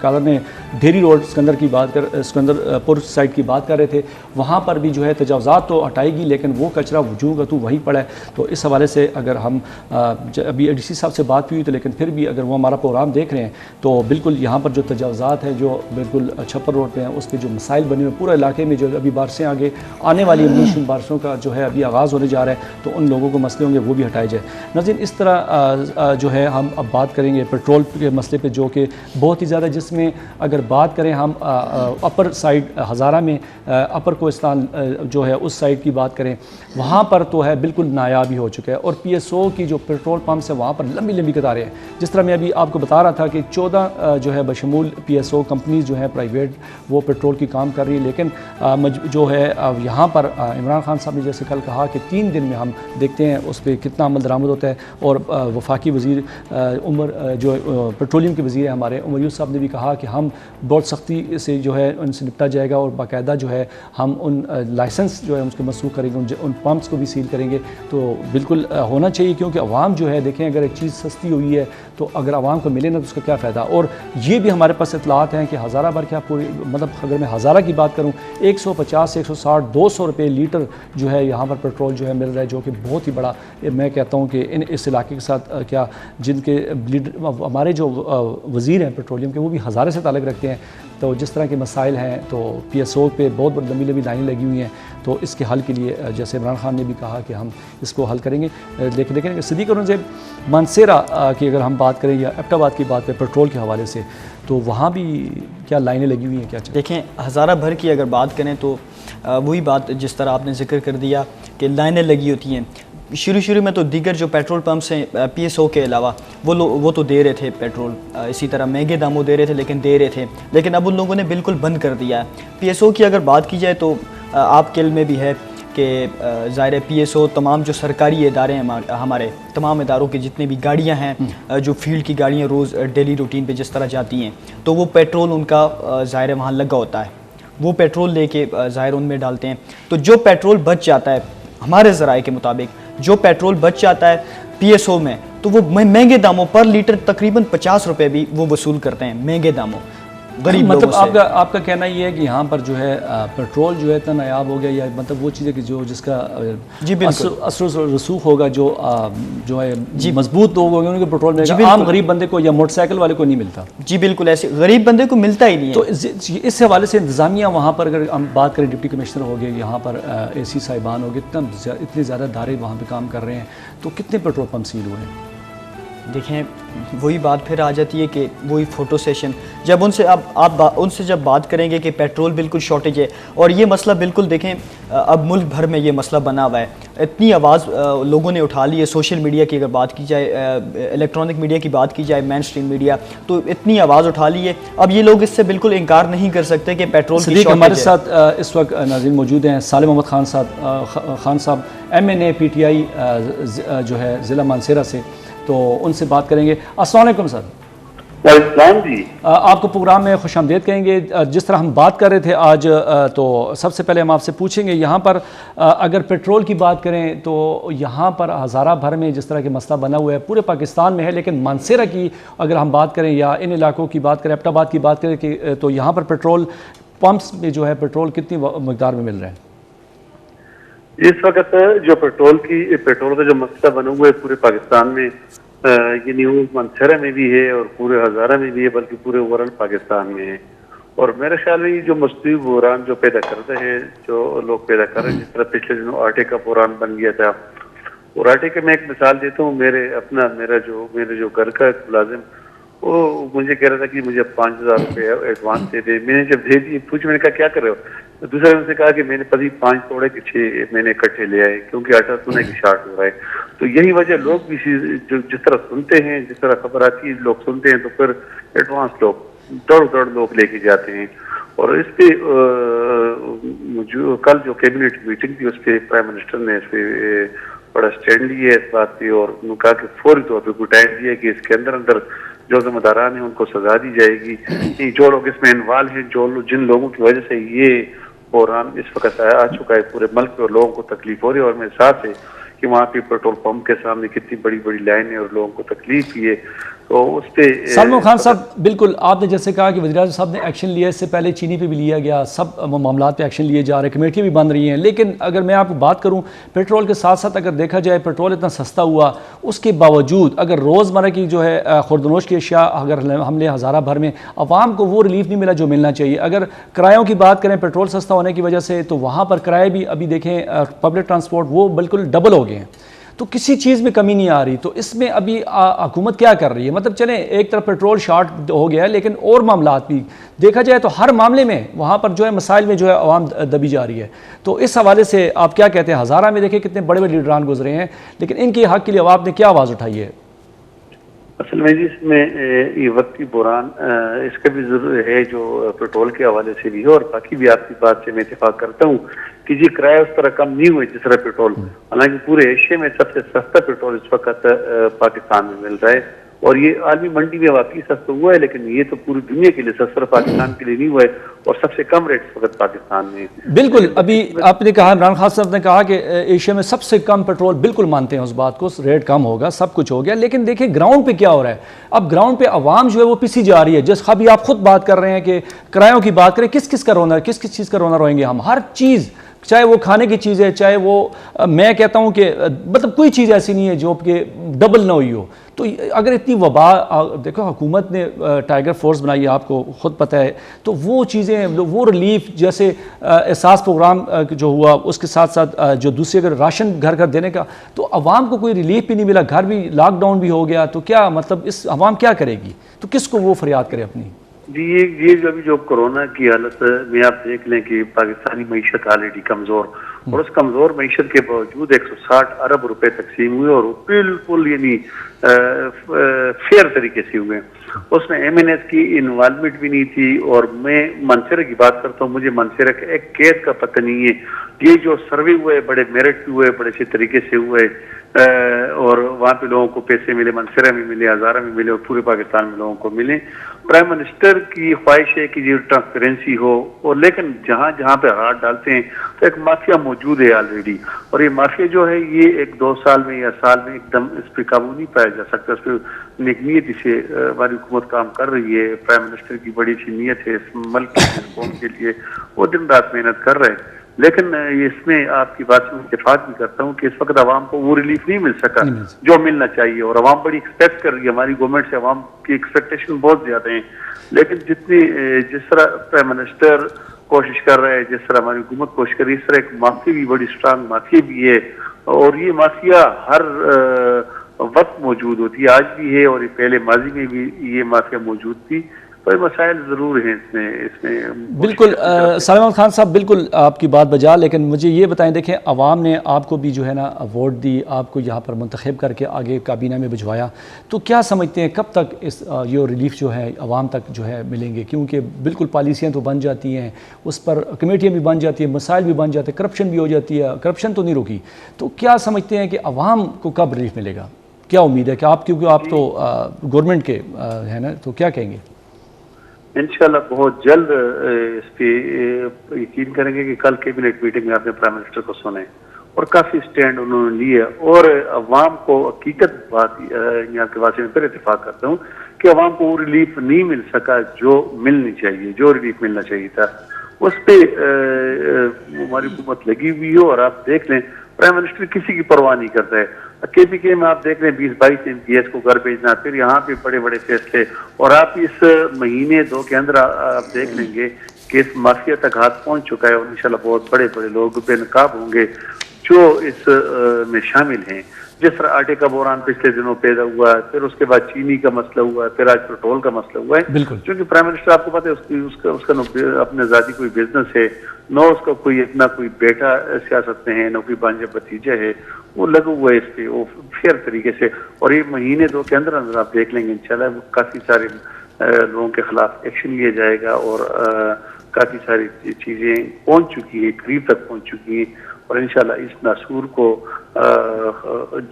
کالر نے ڈھیری روڈ سکندر پور سائڈ کی بات کر رہے تھے، وہاں پر بھی جو ہے تجاوزات تو ہٹائے گی لیکن وہ کچرا وجوہ کا تو وہیں پڑا ہے. تو اس حوالے سے اگر ہم ابھی اے ڈی سی صاحب سے بات بھی ہوئی تو لیکن پھر بھی اگر وہ ہمارا پروگرام دیکھ رہے ہیں تو بالکل یہاں پر جو تجاوزات ہیں جو بالکل چھپر روڈ پہ ہیں اس پہ جو مسائل بنے ہوئے پورے علاقے میں جو ابھی بارشیں آگے آنے والی موسم بارشوں کا جو ہے ابھی آغاز ہونے جا رہا ہے تو ان لوگوں کو مسئلے ہوں گے وہ بھی ہٹائے جائے. ناظرین اس طرح جو ہے ہم اب بات کریں گے پیٹرول کے مسئلے پہ جو کہ بہت ہی زیادہ، جس میں اگر بات کریں ہم اپر سائڈ ہزارہ میں اپر کوہستان جو ہے اس سائڈ کی بات کریں وہاں پر تو ہے بالکل نایاب ہی ہو چکا ہے اور پی ایس او کی جو پیٹرول پمپس ہیں وہاں پر لمبی لمبی قطاریں ہیں. جس طرح میں ابھی آپ کو بتا رہا تھا کہ 14 جو ہے بشمول پی ایس او کمپنیز جو ہیں پرائیویٹ وہ پیٹرول کی کام کر رہی ہے، لیکن جو ہے یہاں پر عمران خان صاحب نے جیسے کل کہا کہ 3 دن میں ہم دیکھتے ہیں اس پہ کتنا عمل درآمد ہوتا ہے. اور وفاقی وزیر جو پیٹرولیم کے وزیر ہیں ہمارے عمر یونس صاحب نے بھی کہا کہ ہم بہت سختی سے جو ہے ان سے نپٹا جائے گا اور باقاعدہ جو ہے ہم ان لائسنس جو ہے اس کو منسوخ کریں گے، ان پمپس کو بھی سیل کریں گے. تو بالکل ہونا چاہیے کیونکہ عوام جو ہے دیکھیں اگر ایک چیز سستی ہوئی ہے تو اگر عوام کو ملے نا تو اس کا کیا فائدہ. اور یہ بھی ہمارے پاس اطلاعات ہیں کہ ہزارہ بھر کیا پوری مطلب اگر میں ہزارہ کی بات کروں 150 160 200 روپے لیٹر جو ہے یہاں پر پیٹرول جو ہے مل رہا ہے، جو کہ بہت ہی بڑا میں کہتا ہوں کہ اس علاقے کے ساتھ کیا جن کے ہمارے جو وزیر ہیں پیٹرولیم کے وہ بھی ہزارے سے تعلق رکھتے ہیں. تو جس طرح کے مسائل ہیں تو پی ایس او پہ بہت بڑی لمبی لمبی لائنیں لگی ہوئی ہیں. تو اس کے حل کے لیے جیسے عمران خان نے بھی کہا کہ ہم اس کو حل کریں گے. لیکن صدیق اورنگزیب مانسیرا کی اگر ہم بات کریں یا ایبٹ آباد کی بات کریں پیٹرول کے حوالے سے تو وہاں بھی کیا لائنیں لگی ہوئی ہیں کیا چاہیے؟ دیکھیں ہزارہ بھر کی اگر بات کریں تو وہی بات جس طرح آپ نے ذکر کر دیا کہ لائنیں لگی ہوتی ہیں. شروع میں تو دیگر جو پیٹرول پمپس ہیں پی ایس او کے علاوہ وہ تو دے رہے تھے پیٹرول اسی طرح مہنگے داموں دے رہے تھے لیکن اب ان لوگوں نے بالکل بند کر دیا ہے. پی ایس او کی اگر بات کی جائے تو آپ کے علم میں بھی ہے کہ ظاہر پی ایس او تمام جو سرکاری ادارے ہیں ہمارے تمام اداروں کے جتنے بھی گاڑیاں ہیں جو فیلڈ کی گاڑیاں روز ڈیلی روٹین پہ جس طرح جاتی ہیں تو وہ پیٹرول ان کا ظاہر وہاں لگا ہوتا ہے، وہ پیٹرول لے کے ظاہر ان میں ڈالتے ہیں. تو جو پیٹرول بچ جاتا ہے ہمارے ذرائع کے مطابق جو پیٹرول بچ جاتا ہے پی ایس او میں تو وہ مہنگے داموں پر لیٹر تقریباً 50 روپے بھی وہ وصول کرتے ہیں مہنگے داموں غریب مطلب آپ کا کہنا یہ ہے کہ یہاں پر جو ہے پیٹرول جو ہے اتنا نایاب ہو گیا یا مطلب وہ چیزیں کہ جس کا اثر و رسوخ ہوگا جو ہے مضبوط لوگ ہوں گے ان کے پیٹرول میں عام غریب بندے کو یا موٹر سائیکل والے کو نہیں ملتا. جی بالکل ایسے غریب بندے کو ملتا ہی نہیں ہے. تو اس حوالے سے انتظامیہ وہاں پر اگر ہم بات کریں ڈپٹی کمشنر ہو گئے یہاں پر اے سی صاحبان ہو گئے اتنے زیادہ ادارے وہاں پہ کام کر رہے ہیں تو کتنے پیٹرول پمپ سیل ہوئے ہیں؟ دیکھیں وہی بات پھر آ جاتی ہے کہ وہی فوٹو سیشن جب ان سے آپ ان سے جب بات کریں گے کہ پیٹرول بالکل شارٹیج ہے اور یہ مسئلہ بالکل دیکھیں اب ملک بھر میں یہ مسئلہ بنا ہوا ہے. اتنی آواز لوگوں نے اٹھا لی ہے سوشل میڈیا کی اگر بات کی جائے الیکٹرانک میڈیا کی بات کی جائے مین اسٹریم میڈیا تو اتنی آواز اٹھا لی ہے اب یہ لوگ اس سے بالکل انکار نہیں کر سکتے کہ پیٹرول کی شارٹیج ہے. ہمارے ساتھ اس وقت ناظرین موجود ہیں سالم محمد خان صاحب MNA PTI جو ہے ضلع مانسیرا سے تو ان سے بات کریں گے. السلام علیکم سر. السلام جی. آپ کو پروگرام میں خوش آمدید کہیں گے. جس طرح ہم بات کر رہے تھے آج تو سب سے پہلے ہم آپ سے پوچھیں گے یہاں پر اگر پیٹرول کی بات کریں تو یہاں پر ہزارہ بھر میں جس طرح کے مسئلہ بنا ہوا ہے پورے پاکستان میں ہے لیکن مانسیرا کی اگر ہم بات کریں یا ان علاقوں کی بات کریں ایبٹ آباد کی بات کریں کہ تو یہاں پر پیٹرول پمپس میں جو ہے پیٹرول کتنی مقدار میں مل رہا ہے؟ اس وقت جو پیٹرول کا جو مسئلہ بنا ہوا ہے پورے پاکستان میں یہ نیوز مانسیرا میں بھی ہے اور پورے ہزارہ میں بھی ہے بلکہ پورے اوورآل پاکستان میں ہے. اور میرے خیال میں یہ جو مصنوعی بحران جو پیدا کرتے ہیں جو لوگ پیدا کر رہے ہیں جس طرح پچھلے دنوں آٹے کا بحران بن گیا تھا اور آٹے کے میں ایک مثال دیتا ہوں. میرے جو گھر کا ملازم وہ مجھے کہہ رہا تھا کہ مجھے 5,000 روپے ایڈوانس دے دے. میں نے جب دے دی میں نے کہا کیا کر رہے ہو؟ دوسرے نے کہا کہ میں نے 5 توڑے کے 6 میں نے اکٹھے لے آئے کیونکہ آٹا سونے کی شارٹ ہو رہا ہے. تو یہی وجہ لوگ بھی جس طرح سنتے ہیں جس طرح خبر آتی ہے لوگ سنتے ہیں تو پھر ایڈوانس لوگ دوڑ لوگ لے کے جاتے ہیں. اور اس پہ کل جو کیبنٹ میٹنگ تھی اس پہ پرائم منسٹر نے اس پہ بڑا اسٹینڈ لیا ہے اس بات پہ اور انہوں نے کہا کہ فوری طور پہ کوئی ٹائم دیا کہ اس کے اندر جو ذمہ داران ہیں ان کو سزا دی جائے گی. جو لوگ اس میں انوالو ہیں, جن لوگوں کی وجہ سے یہ بحران اس وقت آ چکا ہے پورے ملک میں اور لوگوں کو تکلیف ہو رہی ہے, اور میرے ساتھ ہے کہ وہاں پہ پیٹرول پمپ کے سامنے کتنی بڑی بڑی لائنیں اور لوگوں کو تکلیف کی ہے. تو اس پہ سلمان خان صاحب بالکل آپ نے جیسے کہا کہ وزیراعظم صاحب نے ایکشن لیا, اس سے پہلے چینی پہ بھی لیا گیا, سب معاملات پہ ایکشن لیے جا رہے ہیں, کمیٹیاں بھی بن رہی ہیں. لیکن اگر میں آپ کو بات کروں پیٹرول کے ساتھ ساتھ اگر دیکھا جائے پیٹرول اتنا سستا ہوا, اس کے باوجود اگر روزمرہ کی جو ہے خوردنوش کی اشیاء اگر ہم لیں ہزارہ بھر میں, عوام کو وہ ریلیف نہیں ملا جو ملنا چاہیے. اگر کرایوں کی بات کریں پیٹرول سستا ہونے کی وجہ سے, تو وہاں پر کرائے بھی ابھی دیکھیں پبلک ٹرانسپورٹ وہ بالکل ڈبل ہو گئے ہیں, تو کسی چیز میں کمی نہیں آ رہی. تو اس میں ابھی حکومت کیا کر رہی ہے؟ مطلب چلیں ایک طرف پیٹرول شارٹ ہو گیا ہے, لیکن اور معاملات بھی دیکھا جائے تو ہر معاملے میں وہاں پر جو ہے مسائل میں جو ہے عوام دبی جا رہی ہے. تو اس حوالے سے آپ کیا کہتے ہیں؟ ہزارہ میں دیکھیں کتنے بڑے بڑے لیڈران گزرے ہیں, لیکن ان کے حق کے لیے عوام نے کیا آواز اٹھائی ہے؟ اصل میں اس میں یہ وقتی بحران اس کا بھی ضرور ہے جو پیٹرول کے حوالے سے بھی ہے, اور باقی بھی آپ کی بات سے میں اتفاق کرتا ہوں کہ جی کرایہ اس طرح کم نہیں ہوئے جس طرح پیٹرول, حالانکہ پورے ایشیا میں سب سے سستا پیٹرول اس وقت پاکستان میں مل رہا ہے, اور یہ عالمی منڈی میں واقعی سستا ہوا ہے, لیکن یہ تو پوری دنیا کے لیے سستا پاکستان کے لیے نہیں ہوا ہے, اور سب سے کم ریٹ اس وقت پاکستان میں. بالکل ابھی آپ نے کہا, عمران خان صاحب نے کہا کہ ایشیا میں سب سے کم پیٹرول, بالکل مانتے ہیں اس بات کو, ریٹ کم ہوگا, سب کچھ ہو گیا, لیکن دیکھیں گراؤنڈ پہ کیا ہو رہا ہے. اب گراؤنڈ پہ عوام جو ہے وہ پسی جا رہی ہے. جس ابھی آپ خود بات کر رہے ہیں کہ کرایوں کی بات کریں, کس کا رونا, کس چیز کا رونا روئیں گے ہم؟ ہر چیز, چاہے وہ کھانے کی چیز ہے, چاہے وہ میں کہتا ہوں کہ مطلب کوئی چیز ایسی نہیں ہے جو کہ ڈبل نہ ہوئی ہو. تو اگر اتنی وبا, دیکھو حکومت نے ٹائیگر فورس بنائی ہے, آپ کو خود پتہ ہے, تو وہ چیزیں, وہ ریلیف جیسے احساس پروگرام جو ہوا, اس کے ساتھ ساتھ جو دوسرے اگر راشن گھر گھر دینے کا, تو عوام کو کوئی ریلیف بھی نہیں ملا, گھر بھی لاک ڈاؤن بھی ہو گیا. تو کیا مطلب اس عوام کیا کرے گی؟ تو کس کو وہ فریاد کرے اپنی؟ جی یہ ابھی جو کورونا کی حالت میں آپ دیکھ لیں کہ پاکستانی معیشت آلریڈی کمزور, اور اس کمزور معیشت کے باوجود 160 ارب روپے تقسیم ہوئے, اور بالکل یعنی فیئر طریقے سے ہوئے. اس میں ایم این ایس کی انوالومنٹ بھی نہیں تھی, اور میں منصرہ کی بات کرتا ہوں, مجھے منصرہ کا ایک کیس کا پتہ نہیں ہے. یہ جو سروے ہوئے بڑے میرٹ پہ ہوئے, بڑے اچھے طریقے سے ہوئے, اور وہاں پہ لوگوں کو پیسے ملے, منصرہ میں ملے, ہزارہ میں ملے, اور پورے پاکستان میں لوگوں کو ملے. پرائم منسٹر کی خواہش ہے کہ یہ ٹرانسپیرنسی ہو, اور لیکن جہاں جہاں پہ ہاتھ ڈالتے ہیں تو ایک مافیا موجود ہے آلریڈی, اور یہ مافیا جو ہے یہ 1-2 سال میں یا سال میں ایک دم اس پہ قابو نہیں پایا جا سکتا. اس پہ نیک نیتی سے ہماری حکومت کام کر رہی ہے, پرائم منسٹر کی بڑی سی نیت ہے اس ملک کی قوم کے لیے, وہ دن رات محنت کر رہے ہیں. لیکن اس میں آپ کی بات سے اتفاق بھی کرتا ہوں کہ اس وقت عوام کو وہ ریلیف نہیں مل سکا جو ملنا چاہیے, اور عوام بڑی ایکسپیکٹ کر رہی ہے ہماری گورنمنٹ سے. عوام کی ایکسپیکٹیشن بہت زیادہ ہیں, لیکن جس طرح پرائم منسٹر کوشش کر رہے ہیں, جس طرح ہماری حکومت کوشش کر رہی ہے, اس طرح ایک مافیا بھی, بڑی اسٹرانگ مافیا بھی ہے, اور یہ مافیا ہر وقت موجود ہوتی ہے, آج بھی ہے, اور پہلے ماضی میں بھی یہ مافیا موجود تھی. تو مسائل ضرور ہیں اس میں بالکل. سلمان خان صاحب بالکل آپ کی بات بجا, لیکن مجھے یہ بتائیں, دیکھیں عوام نے آپ کو بھی جو ہے نا ووٹ دی, آپ کو یہاں پر منتخب کر کے آگے کابینہ میں بھجوایا, تو کیا سمجھتے ہیں کب تک یہ ریلیف جو ہے عوام تک جو ہے ملیں گے؟ کیونکہ بالکل پالیسیاں تو بن جاتی ہیں, اس پر کمیٹیاں بھی بن جاتی ہیں, مسائل بھی بن جاتے ہیں, کرپشن بھی ہو جاتی ہے, کرپشن تو نہیں رکی. تو کیا سمجھتے ہیں کہ عوام کو کب ریلیف ملے گا؟ کیا امید ہے کہ آپ, کیونکہ آپ تو گورنمنٹ کے ہیں نا, تو کیا کہیں گے؟ انشاءاللہ بہت جلد اس پہ یقین کریں گے کہ کل کیبنٹ میٹنگ میں آپ نے پرائم منسٹر کو سنے, اور کافی سٹینڈ انہوں نے لیے, اور عوام کو حقیقت بات یہاں کے واسطے میں پھر اتفاق کرتا ہوں کہ عوام کو وہ ریلیف نہیں مل سکا جو ملنی چاہیے, جو ریلیف ملنا چاہیے تھا. اس پہ ہماری حکومت لگی ہوئی ہو, اور آپ دیکھ لیں پرائم منسٹر کسی کی پرواہ نہیں کرتا ہے. کے پی کے میں آپ دیکھ لیں 20-22 MPS کو گھر بھیجنا, پھر یہاں پہ بڑے بڑے فیصلے, اور آپ اس مہینے 2 کے اندر آپ دیکھ لیں گے کہ اس مافیا تک ہاتھ پہنچ چکا ہے, اور انشاءاللہ بہت بڑے بڑے لوگ بے نقاب ہوں گے جو اس میں شامل ہیں. جس طرح آٹے کا بحران پچھلے دنوں پیدا ہوا ہے, پھر اس کے بعد چینی کا مسئلہ ہوا ہے, پھر آج پیٹرول کا مسئلہ ہوا ہے. کیونکہ پرائم منسٹر آپ کو پتہ ہے اس کا اپنے ذاتی کوئی بزنس ہے, نہ اس کا کوئی اتنا کوئی بیٹا سیاست میں ہے, نہ کوئی بانجا بھتیجا ہے, وہ لگا ہوا ہے اس پہ وہ فیئر طریقے سے. اور یہ مہینے 2 کے اندر آپ دیکھ لیں گے انشاءاللہ کافی سارے لوگوں کے خلاف ایکشن لیا جائے گا, اور کافی ساری چیزیں پہنچ چکی ہیں, قریب تک پہنچ چکی ہیں, اور انشاءاللہ اس ناسور کو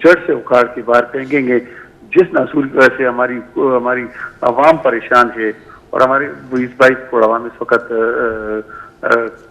جڑ سے اکھاڑ کے باہر پھینکیں گے. جس ناسور کی وجہ سے ہماری عوام پریشان ہے اور ہمارے 22 کروڑ عوام اس وقت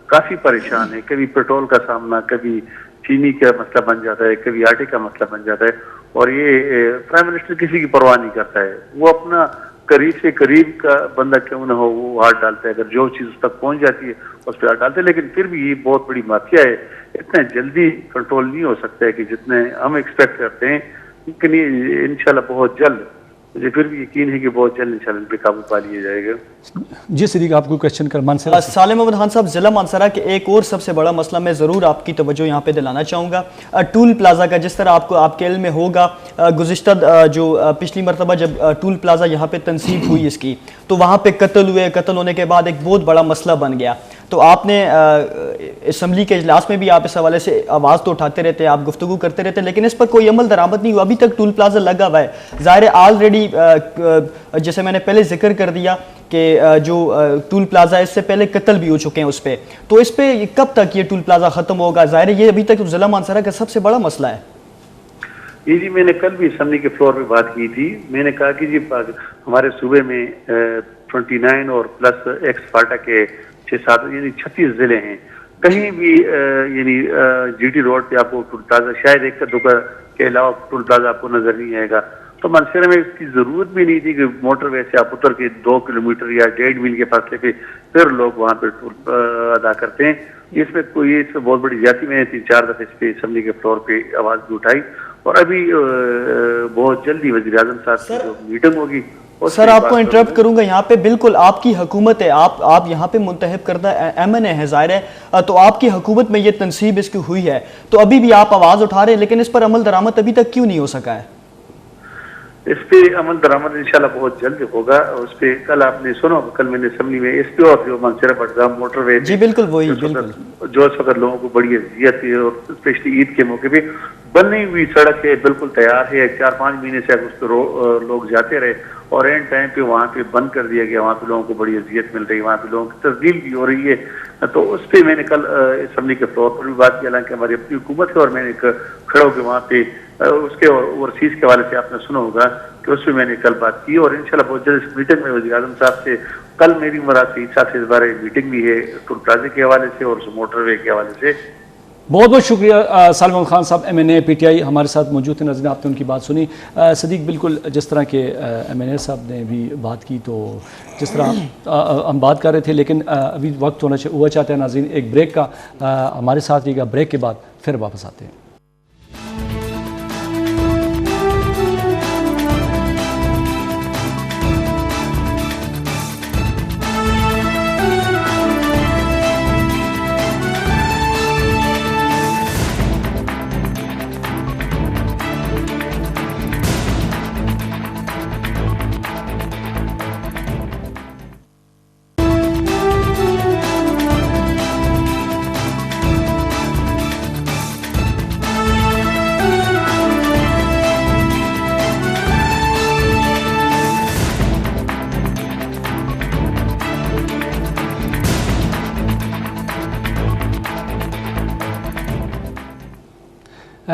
کافی پریشان ہے. کبھی پیٹرول کا سامنا، کبھی چینی کا مسئلہ بن جاتا ہے، کبھی آٹے کا مسئلہ بن جاتا ہے. اور یہ پرائم منسٹر کسی کی پرواہ نہیں کرتا ہے. وہ اپنا قریب سے قریب کا بندہ کیوں نہ ہو وہ ہاتھ ڈالتا ہے. اگر جو چیز اس تک پہنچ جاتی ہے اس پہ ہاتھ ڈالتے ہیں. لیکن پھر بھی یہ بہت بڑی مافیا ہے. اتنا جلدی کنٹرول نہیں ہو سکتا ہے کہ جتنے ہم ایکسپیکٹ کرتے ہیں. لیکن یہ انشاءاللہ بہت جلد، مجھے پھر بھی یقین ہے کہ بہت جلد انشاءاللہ ان پہ قابو پا لیا جائے گا. جی صدیق، آپ کو کوشچن کر مانسرا. سالم احمد خان صاحب، ضلع مانسرا کے ایک اور سب سے بڑا مسئلہ میں ضرور آپ کی توجہ یہاں پہ دلانا چاہوں گا، ٹول پلازا کا. جس طرح آپ کے علم میں ہوگا، گزشتہ جو پچھلی مرتبہ جب ٹول پلازا یہاں پہ تنصیب ہوئی اس کی، تو وہاں پہ قتل ہوئے. قتل ہونے کے بعد ایک بہت بڑا مسئلہ بن گیا. تو آپ نے اسمبلی کے اجلاس میں بھی آپ اس حوالے سے آواز تو اٹھاتے رہتے ہیں، آپ گفتگو کرتے رہتے ہیں، لیکن اس پر کوئی عمل درآمد نہیں ہوا. ابھی تک ٹول پلازا لگا ہوا ہے. ظاہر ہے آلریڈی جیسے میں نے پہلے ذکر کر دیا کہ جو ٹول پلازا اس سے پہلے قتل بھی ہو چکے ہیں اس پہ. تو اس پہ کب تک یہ ٹول پلازا ختم ہوگا؟ ظاہر ہے یہ ابھی تک ضلع مانسرا کا سب سے بڑا مسئلہ ہے. جی میں نے کل بھی اسمبلی کے فلور پہ بات کی تھی. میں نے کہا کہ جی ہمارے صوبے میں 29 اور پلس ایکس فاٹا کے 6-7 یعنی 36 ضلع ہیں. کہیں بھی یعنی جی ٹی روڈ پہ آپ کو ٹول پلازا شاید ایک دکان کے علاوہ ٹول پلازا آپ کو نظر نہیں آئے گا. تو مانسہرہ میں اس کی ضرورت بھی نہیں تھی کہ موٹر وے سے آپ اتر کے 2 کلومیٹر یا 1.5 میل کے فاصلے پہ پھر لوگ وہاں پہ ٹول ادا کرتے ہیں. اس میں کوئی اس میں بہت بڑی زیادتی. میں نے 3-4 دفعے اس پہ اسمبلی کے فلور پہ آواز بھی اٹھائی. اور ابھی بہت جلدی وزیر اعظم صاحب کی جو میٹنگ ہوگی. سر آپ کو انٹرپٹ کروں گا یہاں پہ. بالکل آپ کی حکومت ہے، آپ یہاں پہ منتخب کردہ ایم این اے ہے ظاہر ہے. تو آپ کی حکومت میں یہ تنصیب اس کی ہوئی ہے، تو ابھی بھی آپ آواز اٹھا رہے ہیں، لیکن اس پر عمل درآمد ابھی تک کیوں نہیں ہو سکا ہے؟ اس پہ عمل درآمد انشاءاللہ بہت جلد ہوگا. اس پہ کل آپ نے سنا، کل میں نے اسمبلی میں اس پہ اور جو مانسہرہ بڈگام موٹر وے جی بالکل وہی بالکل جو اس وقت لوگوں کو بڑی اذیت ہے اور اسپیشلی عید کے موقع پہ بنی ہوئی سڑک ہے، بالکل تیار ہے. 4-5 مہینے سے اس پہ لوگ جاتے رہے اور اینڈ ٹائم پہ وہاں پہ بند کر دیا گیا. وہاں پہ لوگوں کو بڑی اذیت مل رہی ہے، وہاں پہ لوگوں کی تبدیل بھی ہو رہی ہے. تو اس پہ میں نے کل اسمبلی کے فلور پر بھی بات کی. حالانکہ ہماری اپنی حکومت ہے اور میں نے کھڑا ہو کے وہاں پہ اس کے اوورسیز کے حوالے سے آپ نے سنا ہوگا کہ اس پہ میں نے کل بات کی. اور انشاءاللہ بہت جلد اس میٹنگ میں وزیر اعظم صاحب سے کل میری مراد سے صاحب سے اس بارے میٹنگ بھی ہے ٹول پلازے کے حوالے سے اور موٹر وے کے حوالے سے. بہت بہت شکریہ سالم احمد خان صاحب، M N A P T I ہمارے ساتھ موجود ہیں. ناظرین آپ نے ان کی بات سنی. صدیق بالکل جس طرح کے ایم این اے صاحب نے بھی بات کی، تو جس طرح ہم بات کر رہے تھے، لیکن ابھی وقت ہوا چاہتا ہے ناظرین ایک بریک کا. ہمارے ساتھ رہیے گا، بریک کے بعد پھر واپس آتے ہیں.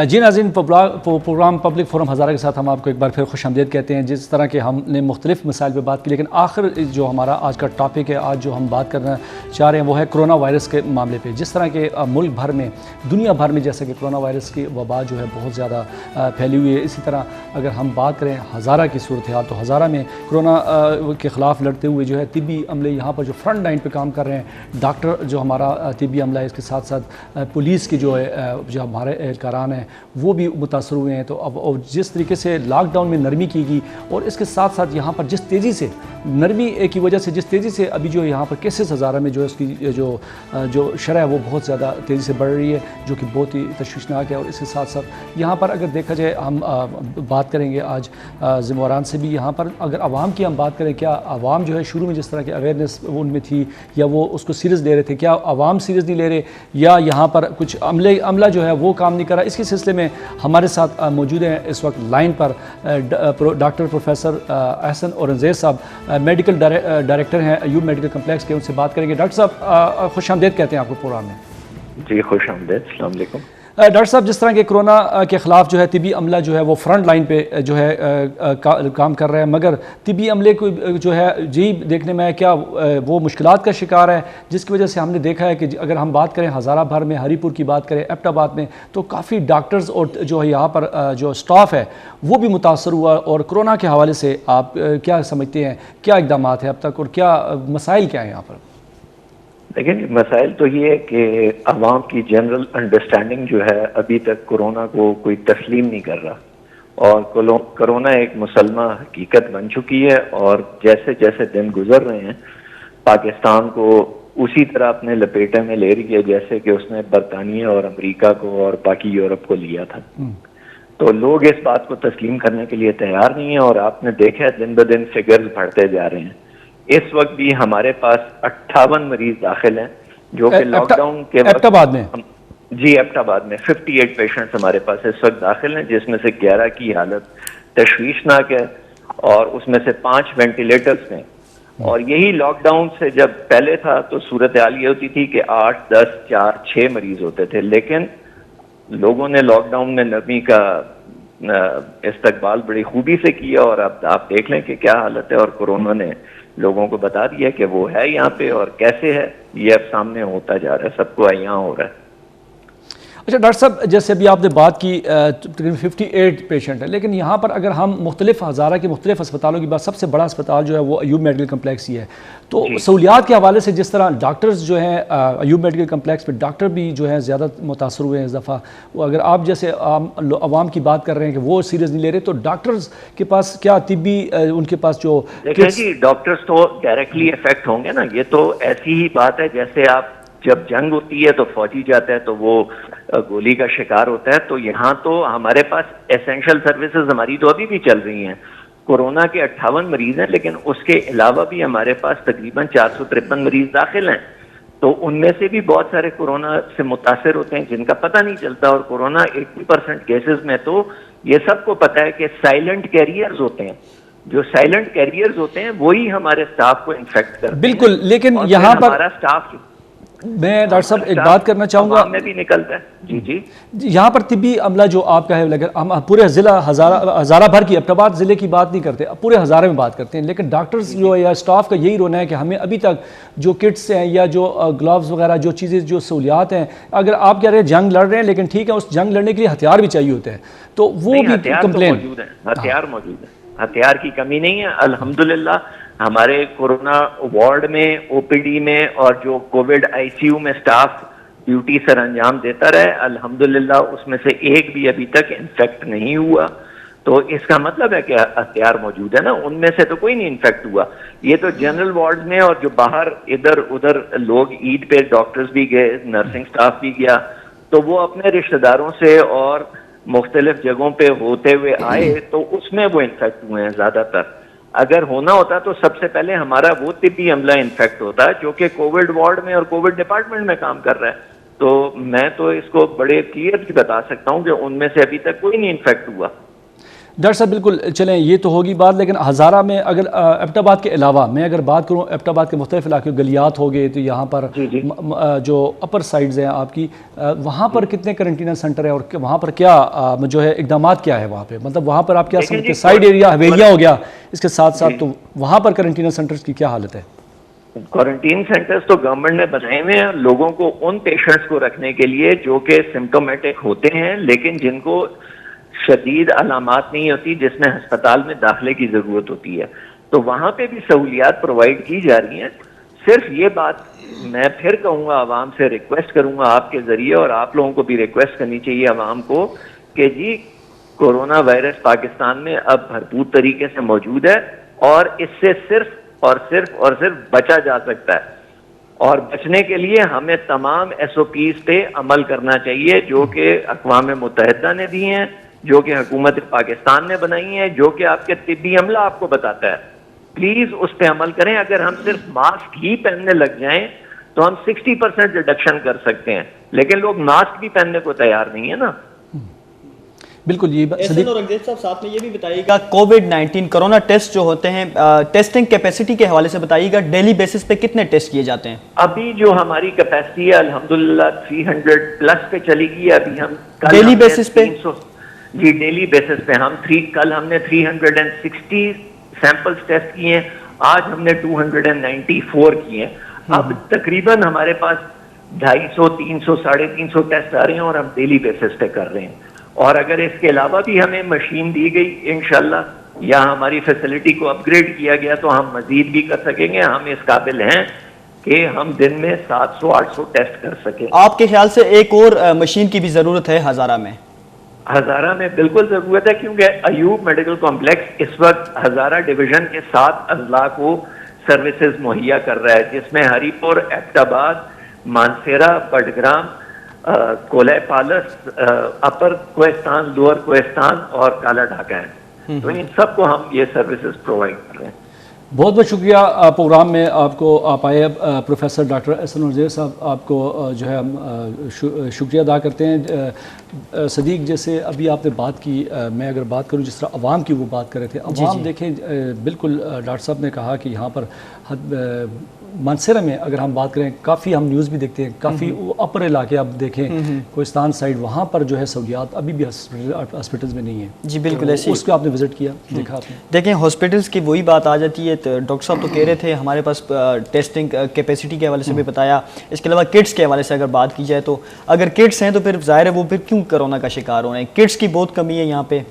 جی ناظرین، پروگرام پبلک فورم ہزارہ کے ساتھ ہم آپ کو ایک بار پھر خوش آمدید کہتے ہیں. جس طرح کہ ہم نے مختلف مسائل پہ بات کی، لیکن آخر جو ہمارا آج کا ٹاپک ہے، آج جو ہم بات کرنا چاہ رہے ہیں وہ ہے کرونا وائرس کے معاملے پہ. جس طرح کہ ملک بھر میں، دنیا بھر میں جیسے کہ کرونا وائرس کی وبا جو ہے بہت زیادہ پھیلی ہوئی ہے، اسی طرح اگر ہم بات کریں ہزارہ کی صورتحال، تو ہزارہ میں کرونا کے خلاف لڑتے ہوئے جو ہے طبی عملے یہاں پر جو فرنٹ لائن پہ کام کر رہے ہیں، ڈاکٹر جو ہمارا طبی عملہ ہے، اس کے ساتھ ساتھ پولیس کی جو ہے جو ہمارے اہلکاران ہیں وہ بھی متاثر ہوئے ہیں. تو اب جس طریقے سے لاک ڈاؤن میں نرمی کی گئی، اور اس کے ساتھ ساتھ یہاں پر جس تیزی سے نرمی کی وجہ سے جس تیزی سے ابھی جو یہاں پر کیسز ہزارہ میں جو اس کی جو شرح ہے وہ بہت زیادہ تیزی سے بڑھ رہی ہے، جو کہ بہت ہی تشویشناک ہے. اور اس کے ساتھ ساتھ یہاں پر اگر دیکھا جائے، ہم بات کریں گے آج ذمہ داران سے بھی. یہاں پر اگر عوام کی ہم بات کریں، کیا عوام جو ہے شروع میں جس طرح کی اویئرنیس ان میں تھی، یا وہ اس کو سیریس لے رہے تھے، کیا عوام سیریس نہیں لے رہے، یا یہاں پر کچھ عملہ جو ہے وہ کام نہیں کر رہا؟ اس کے سلسلے میں ہمارے ساتھ موجود ہیں اس وقت لائن پر ڈاکٹر پروفیسر احسن اورنگزیب صاحب، میڈیکل ڈائریکٹر ہیں ایوب میڈیکل کمپلیکس کے. ان سے بات کریں گے. ڈاکٹر صاحب خوش آمدید کہتے ہیں آپ کو پروگرام میں. جی خوش آمدید، السلام علیکم۔ ڈاکٹر صاحب، جس طرح کہ کرونا کے خلاف جو ہے طبی عملہ جو ہے وہ فرنٹ لائن پہ جو ہے کام کر رہا ہے، مگر طبی عملے کو جو ہے جی دیکھنے میں کیا وہ مشکلات کا شکار ہے، جس کی وجہ سے ہم نے دیکھا ہے کہ اگر ہم بات کریں ہزارہ بھر میں، ہری پور کی بات کریں، ایبٹ آباد میں، تو کافی ڈاکٹرز اور جو ہے یہاں پر جو سٹاف ہے وہ بھی متاثر ہوا۔ اور کرونا کے حوالے سے آپ کیا سمجھتے ہیں، کیا اقدامات ہیں اب تک اور کیا مسائل کیا ہیں یہاں پر؟ لیکن مسائل تو یہ ہے کہ عوام کی جنرل انڈرسٹینڈنگ جو ہے ابھی تک کورونا کو کوئی تسلیم نہیں کر رہا، اور کورونا ایک مسلمہ حقیقت بن چکی ہے، اور جیسے جیسے دن گزر رہے ہیں پاکستان کو اسی طرح اپنے لپیٹے میں لے رہی ہے جیسے کہ اس نے برطانیہ اور امریکہ کو اور باقی یورپ کو لیا تھا۔ تو لوگ اس بات کو تسلیم کرنے کے لیے تیار نہیں ہیں، اور آپ نے دیکھا دن بدن فگرز بڑھتے جا رہے ہیں۔ اس وقت بھی ہمارے پاس 58 مریض داخل ہیں جو کہ لاک ڈاؤن کے وقت جی ایبٹ آباد میں 58 پیشنٹس ہمارے پاس اس وقت داخل ہیں، جس میں سے 11 کی حالت تشویشناک ہے اور اس میں سے 5 وینٹیلیٹرز ہیں۔ اور یہی لاک ڈاؤن سے جب پہلے تھا تو صورتحال یہ ہوتی تھی کہ 8، 10، 4، 6 مریض ہوتے تھے، لیکن لوگوں نے لاک ڈاؤن میں نرمی کا استقبال بڑی خوبی سے کیا، اور اب آپ دیکھ لیں کہ کیا حالت ہے، اور کورونا نے لوگوں کو بتا دیا کہ وہ ہے یہاں پہ اور کیسے ہے، یہ اب سامنے ہوتا جا رہا ہے، سب کو یہاں ہو رہا ہے۔ اچھا ڈاکٹر صاحب، جیسے ابھی آپ نے بات کی تقریباً 58 پیشنٹ ہے، لیکن یہاں پر اگر ہم مختلف ہزارہ کے مختلف اسپتالوں کی بات، سب سے بڑا اسپتال جو ہے وہ ایوب میڈیکل کمپلیکس ہی ہے، تو سہولیات کے حوالے سے جس طرح ڈاکٹرز جو ہیں ایوب میڈیکل کمپلیکس میں ڈاکٹر بھی جو ہیں زیادہ متاثر ہوئے ہیں اس دفعہ، وہ اگر آپ جیسے عوام کی بات کر رہے ہیں کہ وہ سیریس نہیں لے رہے، تو ڈاکٹرز کے پاس کیا طبی ان کے پاس جو دیکھیں جی ڈاکٹرز تو ڈائریکٹلی افیکٹ ہوں گے نا، یہ تو ایسی ہی بات ہے جیسے آپ جب جنگ ہوتی ہے تو فوجی جاتا ہے تو وہ گولی کا شکار ہوتا ہے، تو یہاں تو ہمارے پاس ایسینشل سروسز ہماری تو ابھی بھی چل رہی ہیں۔ کورونا کے 58 مریض ہیں، لیکن اس کے علاوہ بھی ہمارے پاس تقریباً 453 مریض داخل ہیں، تو ان میں سے بھی بہت سارے کورونا سے متاثر ہوتے ہیں جن کا پتہ نہیں چلتا، اور کورونا 80% کیسز میں تو یہ سب کو پتہ ہے کہ سائلنٹ کیریئرز ہوتے ہیں، جو سائلنٹ کیریئرز ہوتے ہیں وہی ہمارے سٹاف کو انفیکٹ کرتے ہیں۔ بالکل، لیکن یہاں پر ہمارا سٹاف، میں ڈاکٹر صاحب ایک بات کرنا چاہوں گا، میں بھی نکلتا ہے جی یہاں پر طبی عملہ جو آپ کا ہے، ہم پورے ضلع ہزارہ بھر کی ایبٹ آباد ضلع کی بات نہیں کرتے، پورے ہزارے میں بات کرتے ہیں، لیکن ڈاکٹرز جو ہے یا اسٹاف کا یہی رونا ہے کہ ہمیں ابھی تک جو کٹس ہیں یا جو گلوز وغیرہ جو چیزیں جو سہولیات ہیں، اگر آپ کہہ رہے ہیں جنگ لڑ رہے ہیں، لیکن ٹھیک ہے اس جنگ لڑنے کے لیے ہتھیار بھی چاہیے ہوتے ہیں، تو وہ بھی کمپلین، ہتھیار موجود ہے، ہتھیار کی کمی نہیں ہے الحمدللہ۔ ہمارے کورونا وارڈ میں، او پی ڈی میں، اور جو کووڈ آئی سی یو میں سٹاف ڈیوٹی سر انجام دیتا رہے، الحمدللہ اس میں سے ایک بھی ابھی تک انفیکٹ نہیں ہوا، تو اس کا مطلب ہے کہ ہتھیار موجود ہے نا، ان میں سے تو کوئی نہیں انفیکٹ ہوا۔ یہ تو جنرل وارڈ میں اور جو باہر ادھر ادھر لوگ عید پہ ڈاکٹرز بھی گئے، نرسنگ سٹاف بھی گیا، تو وہ اپنے رشتہ داروں سے اور مختلف جگہوں پہ ہوتے ہوئے آئے، تو اس میں وہ انفیکٹ ہوئے ہیں زیادہ تر۔ اگر ہونا ہوتا تو سب سے پہلے ہمارا وہ طبی عملہ انفیکٹ ہوتا جو کہ کووڈ وارڈ میں اور کووڈ ڈپارٹمنٹ میں کام کر رہا ہے، تو میں تو اس کو بڑے کلیئر بتا سکتا ہوں کہ ان میں سے ابھی تک کوئی نہیں انفیکٹ ہوا۔ ڈاکٹر صاحب بالکل، چلیں یہ تو ہوگی بات، لیکن ہزارہ میں اگر ایبٹ آباد کے علاوہ میں اگر بات کروں، ایبٹ آباد کے مختلف علاقے گلیات ہو گئے، تو یہاں پر جو اپر سائڈز ہیں آپ کی، وہاں پر کتنے کرنٹینر سینٹر ہیں اور وہاں پر کیا جو ہے اقدامات کیا ہے وہاں پہ، مطلب وہاں پر آپ کیا سمجھتے ہیں؟ سائڈ ایریا حویلیہ ہو گیا اس کے ساتھ ساتھ، تو وہاں پر کرنٹینر سینٹرز کی کیا حالت ہے؟ کوارنٹین سینٹرز تو گورنمنٹ نے بنائے ہوئے ہیں لوگوں کو، ان پیشنٹس کو رکھنے کے لیے جو کہ سمٹومیٹک ہوتے ہیں لیکن جن کو شدید علامات نہیں ہوتی، جس میں ہسپتال میں داخلے کی ضرورت ہوتی ہے، تو وہاں پہ بھی سہولیات پرووائڈ کی جا رہی ہیں۔ صرف یہ بات میں پھر کہوں گا، عوام سے ریکویسٹ کروں گا آپ کے ذریعے، اور آپ لوگوں کو بھی ریکویسٹ کرنی چاہیے عوام کو، کہ جی کورونا وائرس پاکستان میں اب بھرپور طریقے سے موجود ہے، اور اس سے صرف اور صرف بچا جا سکتا ہے، اور بچنے کے لیے ہمیں تمام ایس او پیز پہ عمل کرنا چاہیے جو کہ اقوام متحدہ نے دی ہیں، جو کہ حکومت پاکستان نے بنائی ہیں، جو کہ آپ کے طبی عملہ آپ کو بتاتا ہے۔ پلیز اس پہ عمل کریں۔ اگر ہم صرف ماسک ہی پہننے لگ جائیں تو ہم 60% ریڈکشن کر سکتے ہیں، لیکن لوگ ماسک بھی پہننے کو تیار نہیں ہے نا۔ بالکل یہ احسن اور انگریز صاحب ساتھ میں یہ بھی بتائیے گا کووڈ-19 کرونا ٹیسٹ جو ہوتے ہیں ٹیسٹنگ کیپیسٹی کے حوالے سے بتائیے گا ڈیلی بیسس پہ کتنے ٹیسٹ کیے جاتے ہیں؟ ابھی جو ہماری کیپیسٹی ہے الحمدللہ 300 پلس پہ چلی گئی ہے. ابھی ہم ڈیلی بیسس پہ جی ڈیلی بیسس پہ کل ہم نے 360 سیمپلز ٹیسٹ کیے ہیں, آج ہم نے 294 کیے ہیں. اب تقریباً ہمارے پاس 250 300 350 ٹیسٹ آ رہے ہیں اور ہم ڈیلی بیسس پہ کر رہے ہیں. اور اگر اس کے علاوہ بھی ہمیں مشین دی گئی انشاءاللہ یا ہماری فیسلٹی کو اپ گریڈ کیا گیا تو ہم مزید بھی کر سکیں گے. ہم اس قابل ہیں کہ ہم دن میں 700-800 ٹیسٹ کر سکیں. آپ کے خیال سے ایک اور مشین کی بھی ضرورت ہے ہزارہ میں؟ ہزارہ میں بالکل ضرورت ہے, کیونکہ ایوب میڈیکل کمپلیکس اس وقت ہزارہ ڈویژن کے 7 اضلاع کو سروسز مہیا کر رہا ہے, جس میں ہری پور, ایبٹ آباد, مانسیرا, بڈگرام, کولے پالس, اپر کوہستان, لوور کوہستان اور کالا ڈھاکہ ہے. تو ان سب کو ہم یہ سروسز پرووائڈ کر رہے ہیں. بہت بہت شکریہ پروگرام میں آپ آئے پروفیسر ڈاکٹر احسن النذیر صاحب, آپ کو جو ہے ہم شکریہ ادا کرتے ہیں. صدیق جیسے ابھی آپ نے بات کی, میں اگر بات کروں جس طرح عوام کی وہ بات کر رہے تھے, عوام دیکھیں بالکل ڈاکٹر صاحب نے کہا کہ یہاں پر مانسیرا میں اگر ہم بات کریں کافی ہم نیوز بھی دیکھتے ہیں, کافی اپر علاقے آپ دیکھیں کوہستان سائڈ, وہاں پر جو ہے سہولیات ابھی بھی ہاسپٹلز میں نہیں ہیں. جی بالکل ایسے اس کو آپ نے وزٹ کیا, دیکھا آپ نے؟ دیکھیں ہاسپٹلس کی وہی بات آ جاتی ہے. ڈاکٹر صاحب تو کہہ رہے تھے ہمارے پاس ٹیسٹنگ کیپیسٹی کے حوالے سے بھی بتایا, اس کے علاوہ کٹس کے حوالے سے اگر بات کی جائے تو اگر کٹس ہیں تو پھر ظاہر ہے وہ پھر کیوں کرونا کا شکار ہو رہے ہیں. کٹس کی بہت کمی ہے یہاں پہ.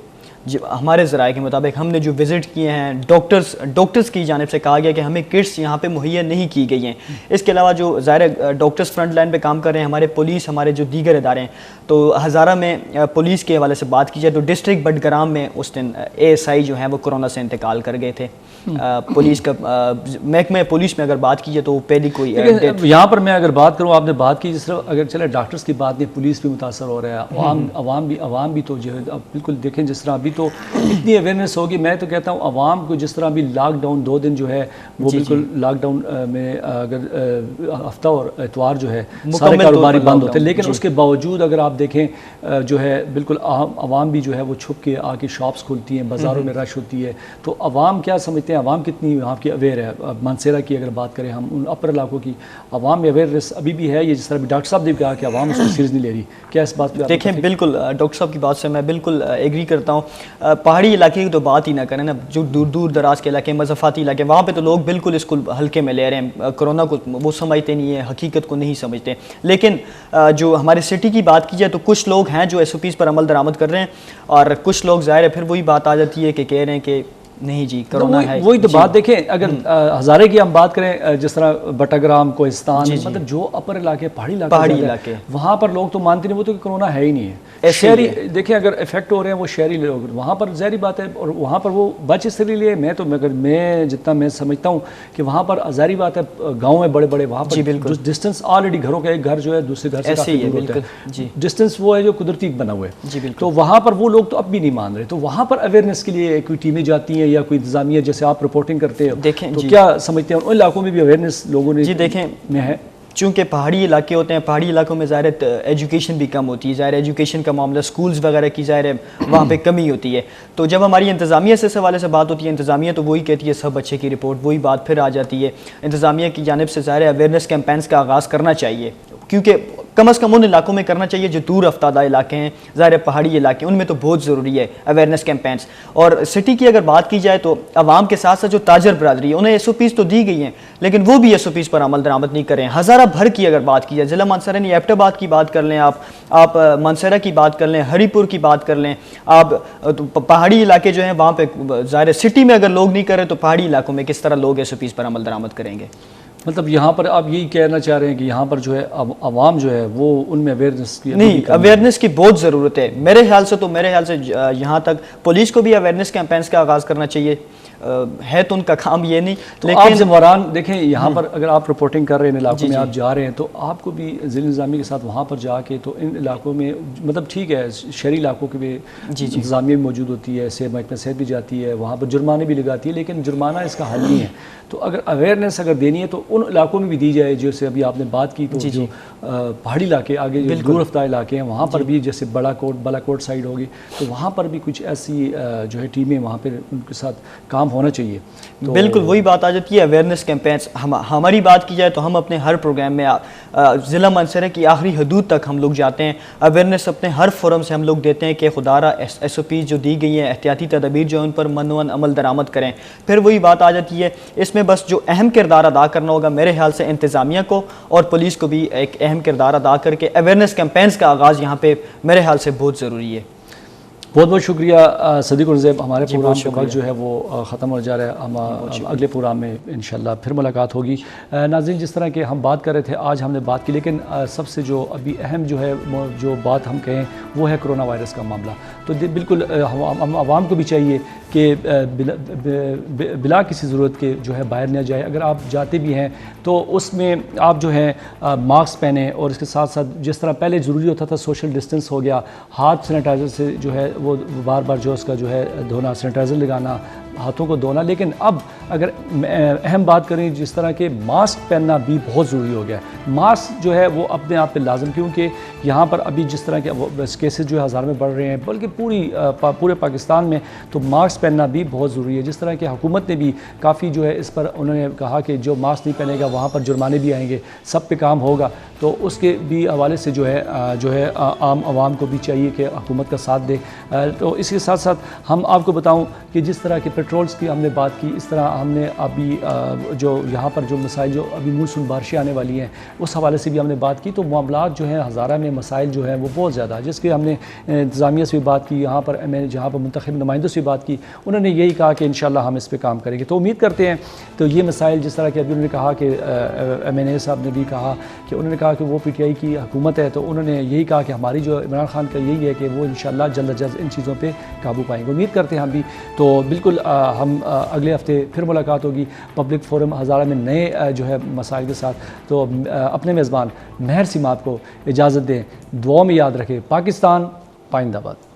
ہمارے ذرائع کے مطابق ہم نے جو وزٹ کیے ہیں ڈاکٹرز کی جانب سے کہا گیا کہ ہمیں کٹس یہاں پہ مہیا نہیں کی گئی ہیں. اس کے علاوہ جو ظاہر ڈاکٹرز فرنٹ لائن پہ کام کر رہے ہیں, ہمارے پولیس, ہمارے جو دیگر ادارے ہیں, تو ہزارہ میں پولیس کے حوالے سے بات کی جائے تو ڈسٹرکٹ بڈگرام میں اس دن ASI جو ہیں وہ کرونا سے انتقال کر گئے تھے. پولیس کا محکمہ پولیس میں اگر بات کی جائے تو پہلی کوئی یہاں پر میں اگر بات کروں, آپ نے بات کی جس طرح اگر چلے ڈاکٹرز کی بات نہیں, پولیس بھی متاثر ہو رہا ہے, عوام بھی تو جو ہے بالکل دیکھیں جس طرح ابھی تو اتنی اویئرنیس ہوگی. میں تو کہتا ہوں عوام کو جس طرح ابھی لاک ڈاؤن 2 دن جو ہے وہ بالکل لاک ڈاؤن میں اگر ہفتہ اور اتوار جو ہے سارے کاروباری بند ہوتے ہیں, لیکن اس کے باوجود اگر آپ دیکھیں جو ہے بالکل عوام بھی جو ہے وہ چھپ کے آ کے شاپس کھولتی ہیں, بازاروں میں رش ہوتی ہے. تو عوام کیا سمجھتے ہیں, عوام کتنی وہاں کی اویئر ہے؟ مانسیرا کی اگر بات کریں ہم, ان اپر علاقوں کی عوام میں اویئرنیس ابھی بھی ہے, یہ جس طرح ڈاکٹر صاحب نے کہا کہ عوام اس کو سیریس نہیں لے رہی, کیا اس بات پہ دیکھیں؟ بالکل ڈاکٹر صاحب کی بات سے میں بالکل ایگری کرتا ہوں. پہاڑی علاقے کی تو بات ہی نہ کریں نا, جو دور دراز کے علاقے, مضافاتی علاقے, وہاں پہ تو لوگ بالکل اس کو ہلکے میں لے رہے ہیں. کرونا کو وہ سمجھتے نہیں ہیں, حقیقت کو نہیں سمجھتے. لیکن جو ہمارے سٹی کی بات کی جائے تو کچھ لوگ ہیں جو SOPs پر عمل درآمد کر رہے ہیں, اور کچھ لوگ ظاہر ہے پھر وہی بات آ جاتی ہے کہ کہہ رہے ہیں کہ نہیں جی کرونا ہے. وہی تو بات دیکھیں, اگر ہزارے کی ہم بات کریں جس طرح بٹاگرام, کوہستان, مطلب جو اپر علاقے, پہاڑی علاقے, وہاں پر لوگ تو مانتے نہیں, وہ تو کرونا ہے ہی نہیں ہے. شہری دیکھیں اگر افیکٹ ہو رہے ہیں وہ شہری لوگ, وہاں پر ظاہری بات ہے, اور وہاں پر وہ بچ اس لیے میں جتنا میں سمجھتا ہوں کہ وہاں پر ظاہری بات ہے گاؤں میں بڑے بڑے, وہاں پر ڈسٹینس آلریڈی گھروں کا ایک گھر جو ہے دوسرے گھر سے کافی دور ہوتا ہے, ڈسٹینس وہ ہے جو قدرتی بنا ہوا ہے. تو وہاں پر وہ لوگ تو اب بھی نہیں مان رہے. تو وہاں پر اویئرنیس کے لیے کوئی ٹیمیں جاتی ہیں یا کوئی انتظامیہ, جیسے آپ رپورٹنگ کرتے ہو, تو کیا سمجھتے ہیں ان علاقوں میں بھی اویئرنیس لوگوں نے دیکھیں میں ہے؟ چونکہ پہاڑی علاقے ہوتے ہیں, پہاڑی علاقوں میں ظاہر ایجوکیشن بھی کم ہوتی ہے, ظاہر ایجوکیشن کا معاملہ, سکولز وغیرہ کی ظاہر وہاں پہ کمی ہوتی ہے. تو جب ہماری انتظامیہ سے اس حوالے سے بات ہوتی ہے, انتظامیہ تو وہی کہتی ہے سب اچھے کی رپورٹ, وہی بات پھر آ جاتی ہے. انتظامیہ کی جانب سے ظاہر اویئرنیس کیمپینز کا آغاز کرنا چاہیے, کیونکہ کم از کم ان علاقوں میں کرنا چاہیے جو دور افتادہ علاقے ہیں, ظاہر پہاڑی علاقے, ان میں تو بہت ضروری ہے اویئرنیس کیمپینز. اور سٹی کی اگر بات کی جائے تو عوام کے ساتھ ساتھ جو تاجر برادری ہے انہیں SOPs تو دی گئی ہیں, لیکن وہ بھی SOPs پر عمل درآمد نہیں کر رہے ہیں. ہزارہ بھر کی اگر بات کی جائے, ضلع مانسیرا نہیں, ایبٹ آباد کی بات کر لیں آپ مانسیرا کی بات کر لیں, ہری پور کی بات کر لیں آپ, پہاڑی علاقے جو ہیں وہاں پہ ظاہر سٹی میں اگر لوگ نہیں کرے تو پہاڑی علاقوں میں کس طرح لوگ SOPs پر عمل درآمد کریں گے؟ مطلب یہاں پر آپ یہی کہنا چاہ رہے ہیں کہ یہاں پر جو ہے عوام جو ہے وہ ان میں اویئرنیس کی نہیں, اویئرنیس کی بہت ضرورت ہے. میرے خیال سے یہاں تک پولیس کو بھی اویئرنیس کیمپینز کا آغاز کرنا چاہیے, ہے تو ان کا کام یہ نہیں. تو آپ ذمہواران دیکھیں یہاں پر اگر آپ رپورٹنگ کر رہے ہیں ان علاقوں میں آپ جا رہے ہیں تو آپ کو بھی ضلع انتظامیہ کے ساتھ وہاں پر جا کے تو ان علاقوں میں مطلب ٹھیک ہے شہری علاقوں کے بھی انتظامیہ بھی موجود ہوتی ہے، محکمہ صحت بھی جاتی ہے، وہاں پر جرمانے بھی لگاتی ہے، لیکن جرمانہ اس کا حل نہیں ہے. تو اگر اویئرنیس اگر دینی ہے تو ان علاقوں میں بھی دی جائے جیسے ابھی آپ نے بات کی. تو جو پہاڑی علاقے آگے جو دور رفتہ علاقے ہیں وہاں پر بھی جیسے بالا کوٹ سائڈ ہوگی تو وہاں پر بھی کچھ ایسی جو ہے ٹیمیں وہاں پہ ان کے ساتھ کام ہونا چاہیے. بالکل وہی بات آ جاتی ہے اویئرنیس کیمپینس. ہماری بات کی جائے تو ہم اپنے ہر پروگرام میں ضلع منصورہ کی آخری حدود تک ہم لوگ جاتے ہیں. اویئرنیس اپنے ہر فورم سے ہم لوگ دیتے ہیں کہ خدارہ ایس او پیز جو دی گئی ہیں احتیاطی تدابیر جو ان پر منوان عمل درآمد کریں. پھر وہی بات آ جاتی ہے اس میں بس جو اہم کردار ادا کرنا ہوگا میرے خیال سے انتظامیہ کو اور پولیس کو بھی ایک اہم کردار ادا کر کے اویئرنیس کیمپینس کا آغاز یہاں پہ میرے خیال سے بہت ضروری ہے. بہت بہت شکریہ صدیق الرزیب. ہمارے پروگرام کا وقت جو ہے وہ ختم ہو جا رہا ہے. ہم اگلے پروگرام میں انشاءاللہ پھر ملاقات ہوگی. ناظرین جس طرح کہ ہم بات کر رہے تھے آج ہم نے بات کی لیکن سب سے جو ابھی اہم جو ہے جو بات ہم کہیں وہ ہے کرونا وائرس کا معاملہ. تو بالکل ہم عوام کو بھی چاہیے کہ بلا کسی ضرورت کے جو ہے باہر نہ جائے. اگر آپ جاتے بھی ہیں تو اس میں آپ جو ہے ماسک پہنیں اور اس کے ساتھ ساتھ جس طرح پہلے ضروری ہوتا تھا سوشل ڈسٹنس ہو گیا، ہاتھ سینیٹائزر سے جو ہے وہ بار بار جو اس کا جو ہے دھونا، سینیٹائزر لگانا، ہاتھوں کو دھونا. لیکن اب اگر اہم بات کریں جس طرح کہ ماسک پہننا بھی بہت ضروری ہو گیا ہے. ماسک جو ہے وہ اپنے آپ پہ لازم کیونکہ یہاں پر ابھی جس طرح کے کیسز جو ہے ہزار میں بڑھ رہے ہیں بلکہ پورے پاکستان میں تو ماسک پہننا بھی بہت ضروری ہے. جس طرح کہ حکومت نے بھی کافی جو ہے اس پر انہوں نے کہا کہ جو ماسک نہیں پہنے گا وہاں پر جرمانے بھی آئیں گے، سب پہ کام ہوگا. تو اس کے بھی حوالے سے جو ہے عام عوام کو بھی چاہیے کہ حکومت کا ساتھ دے. تو اس کے ساتھ ساتھ ہم آپ کو بتاؤں کہ جس طرح کے پیٹرولز کی ہم نے بات کی اس طرح ہم نے ابھی جو یہاں پر جو مسائل جو ابھی مونسون بارشیں آنے والی ہیں اس حوالے سے بھی ہم نے بات کی. تو معاملات جو ہیں ہزارہ میں مسائل جو ہیں وہ بہت زیادہ جس کے ہم نے انتظامیہ سے بھی بات کی، یہاں پر جہاں پر منتخب نمائندوں سے بھی بات کی، انہوں نے یہی کہا کہ انشاءاللہ ہم اس پہ کام کریں گے. تو امید کرتے ہیں تو یہ مسائل جس طرح کہ ابھی انہوں نے کہا کہ ایم این اے صاحب نے بھی کہا کہ انہوں نے کہا کہ وہ پی ٹی آئی کی حکومت ہے تو انہوں نے یہی کہا کہ ہماری جو عمران خان کا یہی ہے کہ وہ انشاءاللہ جلد از جلد ان چیزوں پہ قابو پائیں گے. امید کرتے ہیں ہم بھی. تو بالکل ہم اگلے ہفتے پھر ملاقات ہوگی پبلک فورم ہزارہ میں نئے جو ہے مسائل کے ساتھ. تو اپنے میزبان مہر سیماب کو اجازت دیں. دعاؤں میں یاد رکھیں. پاکستان پائندہ باد.